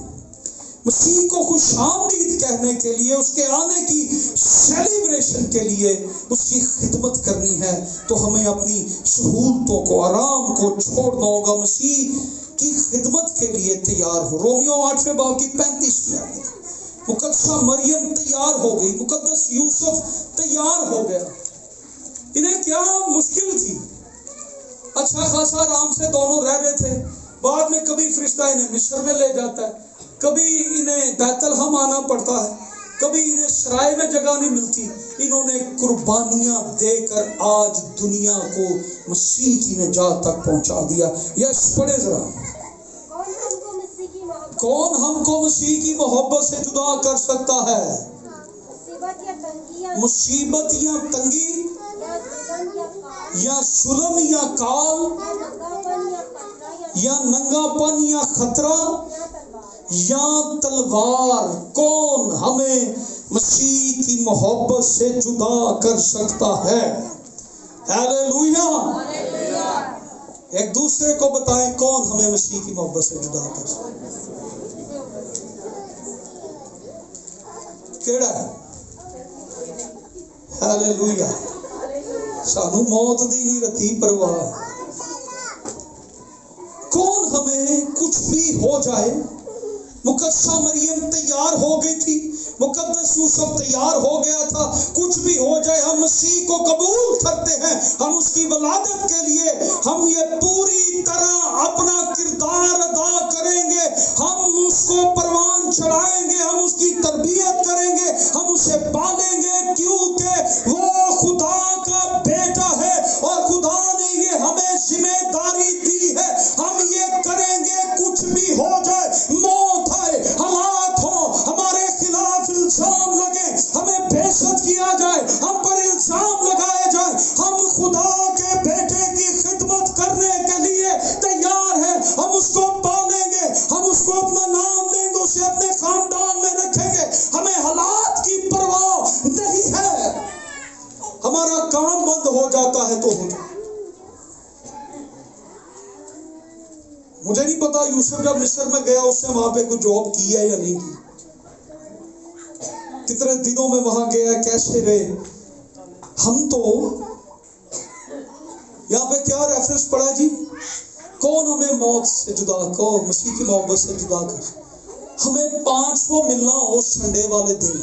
مسیح کو خوش آمدید کہنے کے لیے، اس کے آنے کی سیلیبریشن کے لیے اس کی خدمت کرنی ہے تو ہمیں اپنی سہولتوں کو، آرام کو چھوڑنا ہوگا. مسیح کی خدمت کے لیے تیار ہو. رومیو 8 باب کی 35 آیت. مقدسہ مریم تیار ہو گئی، مقدس یوسف تیار ہو گیا. انہیں کیا مشکل تھی؟ اچھا خاصا آرام سے دونوں رہ رہے تھے. بعد میں کبھی فرشتہ انہیں مصر میں لے جاتا ہے، کبھی انہیں بیت الحم آنا پڑتا ہے، کبھی انہیں سرائے میں جگہ نہیں ملتی. انہوں نے قربانیاں دے کر آج دنیا کو مسیح کی نجات تک پہنچا دیا. یس پڑھے ذرا. کون ہم کو مسیح کی محبت سے جدا کر سکتا ہے؟ مصیبت یا تنگی یا ظلم یا کال یا ننگا پن یا خطرہ یا تلوار. کون ہمیں مسیح کی محبت سے جدا کر سکتا ہے؟ ہیلیلویا. ایک دوسرے کو بتائیں کون ہمیں مسیح کی محبت سے جدا کر سکتا ہے. کیڑا ہے؟ ہیلیلویا. سانو موت دی نہیں رتی پرواہ. کون ہمیں کچھ بھی ہو جائے. مقدسہ مریم تیار ہو گئی تھی، مقدس یوسف تیار ہو گیا تھا. کچھ بھی ہو جائے ہم مسیح کو قبول کرتے ہیں. ہم اس کی ولادت کے لیے ہم یہ پوری طرح اپنا کردار ادا کریں گے. ہم اس کو پروان چڑھائیں گے، ہم اس کی تربیت کریں گے، ہم اسے پالیں گے، کیونکہ وہ خدا کا بیٹا ہے اور خدا نے یہ ہمیں ذمہ داری دی ہے. ہم یہ کریں گے کچھ بھی ہو جائے، موت آئے، حالات ہوں، ہمارے خلاف الزام لگے، ہمیں بےعزت کیا جائے، ہم پر الزام لگائے جائے، ہم خدا کے بیٹے کی خدمت کرنے کے لیے تیار ہیں. ہم اس کو پالیں گے، ہم اس کو اپنا نام دیں گے، اسے اپنے خاندان میں رکھیں گے. ہمیں حالات کی پرواہ نہیں ہے. ہمارا کام بند ہو جاتا ہے تو ہو جائے. مجھے نہیں پتا یوسف جب مصر میں گیا اس نے وہاں پہ کوئی جاب کی ہے یا نہیں کی، کتنے دنوں میں وہاں گیا، کیسے رہے. ہم تو یہاں پہ کیا ریفرنس پڑا جی؟ کون ہمیں موت سے جدا کو مسیح کی محبت سے جدا کر. ہمیں 500 ملنا ہو سنڈے والے دن،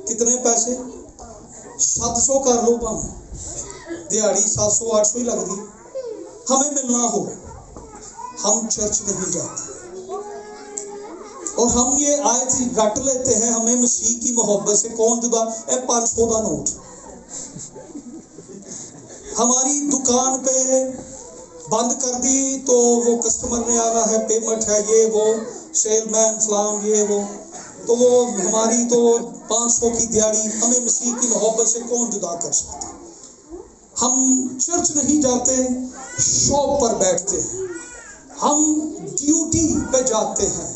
کتنے پیسے؟ 700 کر لو پاؤں، دیہڑی 700 800 ہی لگ دی. ہمیں ملنا ہو، ہم چرچ نہیں جاتے اور ہم یہ آیت رٹ لیتے ہیں ہمیں مسیح کی محبت سے کون جدا. 500 کا نوٹ ہماری دکان پہ بند کر دی تو وہ کسٹمر نے آنا ہے، پیمنٹ ہے، یہ وہ سیل مین فلان یہ وہ، تو وہ ہماری تو 500 کی دیہڑی. ہمیں مسیح کی محبت سے کون جدا کر سکتا. ہم چرچ نہیں جاتے، شاپ پر بیٹھتے ہیں، ہم ڈیوٹی پہ جاتے ہیں.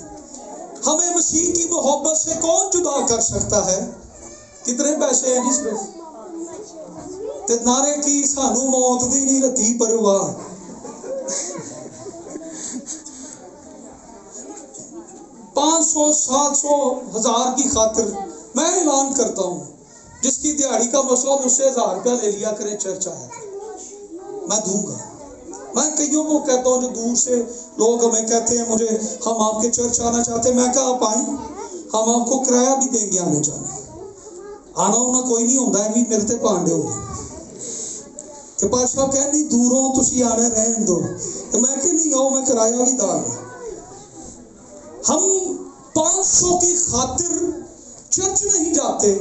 ہمیں مسیح کی محبت سے کون جدا کر سکتا ہے؟ کتنے پیسے ہیں جس پہ تے نعرے کی سانو موت دی نہیں رتی پرواہ. 500 700 1000 کی خاطر میں اعلان کرتا ہوں، جس کی دیہڑی کا مسئلہ مجھ سے 1000 روپیہ لے لیا کرے، چرچ آیا میں دوں گا. میں کئیوں کو کہتا ہوں جو دور سے لوگ ہمیں کہتے ہیں مجھے ہم آپ کے چرچ آنا چاہتے ہیں، میں کہا آپ آئیں، ہم آپ کو کرایہ بھی دیں گے آنے جانے. آنا ہونا کوئی نہیں ہوتا ہے، میرے تے پانڈے ہوتے کہ پاس صاحب کہہ نہیں دوروں تسی آنا رہن دو، تو میں کہ نہیں آؤ، میں کرایہ بھی داں گا. ہم 500 کی خاطر چرچ نہیں جاتے،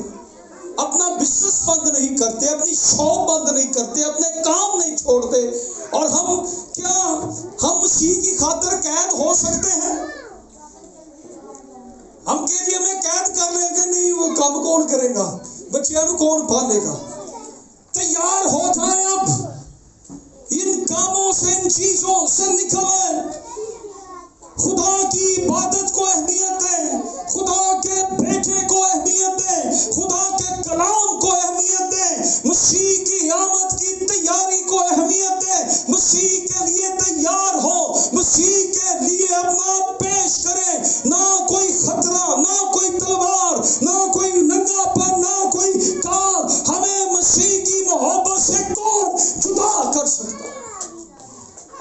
اپنا بزنس بند نہیں کرتے، اپنی شاپ بند نہیں کرتے، اپنے کام نہیں چھوڑتے. اور ہم مسیح کی خاطر قید ہو سکتے ہیں؟ ہم کہ جی ہمیں قید کر لیں گے، نہیں وہ کام کون کرے گا، بچیاں کو کون پالے گا. تیار ہو جائیں، اب ان کاموں سے، ان چیزوں سے نکلیں. خدا کی عبادت کو اہمیت دیں،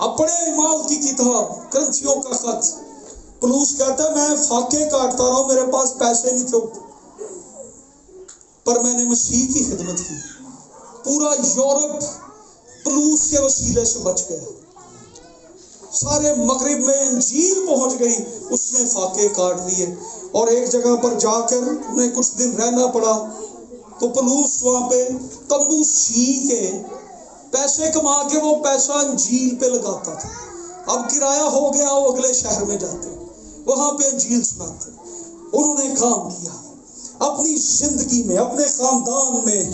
اب پڑھے اعمال کی کتاب، کرنتھیوں کا خط۔ پولس کہتا ہے میں فاقے کاٹتا رہا ہوں، میرے پاس پیسے نہیں تھے، پر میں نے مسیح کی خدمت کی۔ پورا یورپ پولس کے وسیلے سے بچ گیا، سارے مغرب میں انجیل پہنچ گئی، اس نے فاقے کاٹ لیے۔ اور ایک جگہ پر جا کر انہیں کچھ دن رہنا پڑا، تو پولس وہاں پہ تمبو سی کے پیسے کما کے وہ پیسہ انجیل پہ لگاتا تھا۔ اب کرایہ ہو گیا، وہ اگلے شہر میں جاتے، وہاں پہ انجیل سناتے۔ انہوں نے کام کیا اپنی زندگی میں، اپنے خاندان میں،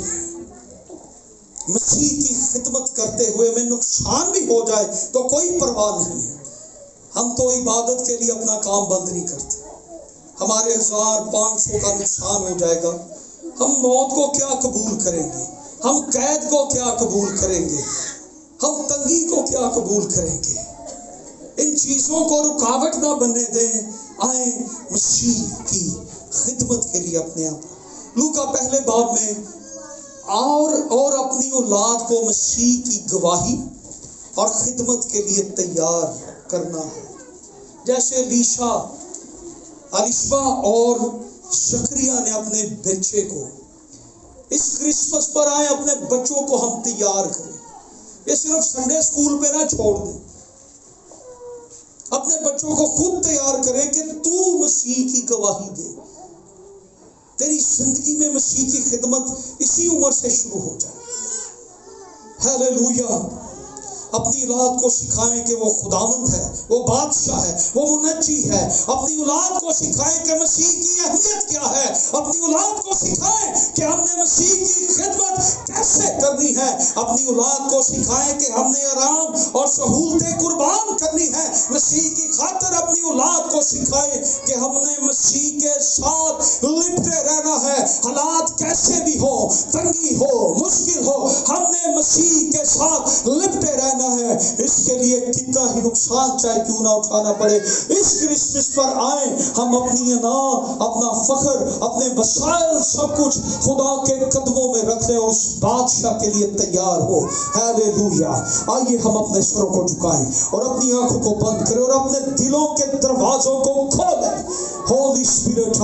مسیح کی خدمت کرتے ہوئے میں نقصان بھی ہو جائے تو کوئی پرواہ نہیں ہے۔ ہم تو عبادت کے لیے اپنا کام بند نہیں کرتے۔ ہمارے 1500 کا نقصان ہو جائے گا، ہم موت کو کیا قبول کریں گے؟ ہم قید کو کیا قبول کریں گے؟ ہم تنگی کو کیا قبول کریں گے؟ ان چیزوں کو رکاوٹ نہ بننے دیں، آئیں مسیح کی خدمت کے لیے اپنے آپ۔ لوکا پہلے باب میں اور اپنی اولاد کو مسیح کی گواہی اور خدمت کے لیے تیار کرنا ہے۔ جیسے الیشبا اور زکریا نے اپنے بچے کو، اس کرسمس پر آئے اپنے بچوں کو ہم تیار کریں۔ یہ صرف سنڈے اسکول پہ نہ چھوڑ دیں، اپنے بچوں کو خود تیار کریں کہ تو مسیح کی گواہی دے، تیری زندگی میں مسیح کی خدمت اسی عمر سے شروع ہو جائے۔ ہیلیلویا۔ اپنی اولاد کو سکھائیں کہ وہ خداوند ہے، وہ بادشاہ ہے، وہ منجی ہے۔ اپنی اولاد کو سکھائیں کہ مسیح کی اہمیت کیا ہے۔ اپنی اولاد کو سکھائیں کہ ہم نے مسیح کی خدمت کیسے کرنی ہے۔ اپنی اولاد کو سکھائیں کہ ہم نے آرام اور سہولتیں قربان کرنی ہے مسیح کی خاطر۔ اپنی اولاد کو سکھائیں کہ ہم نے مسیح کے ساتھ لپٹے رہنا ہے، حالات کیسے بھی ہو، تنگی ہو، مشکل ہو، ہم نے مسیح کے ساتھ لپٹے رہنا ہے۔ اس کے لیے کتنا ہی نقصان چاہے کیوں نہ اٹھانا پڑے۔ اس کرسمس پر آئیں ہم اپنی انا، اپنا فخر، اپنے وسائل سب کچھ خدا کے قدموں میں رکھ لیں اور اس بادشاہ کے لیے تیار ہو۔ ہیلیلویا۔ آئیے ہم اپنے سروں کو جھکائیں اور اپنی آنکھوں کو بند کریں اور اپنے دلوں کے دروازوں کو کھولیں۔ ہولی اسپرٹ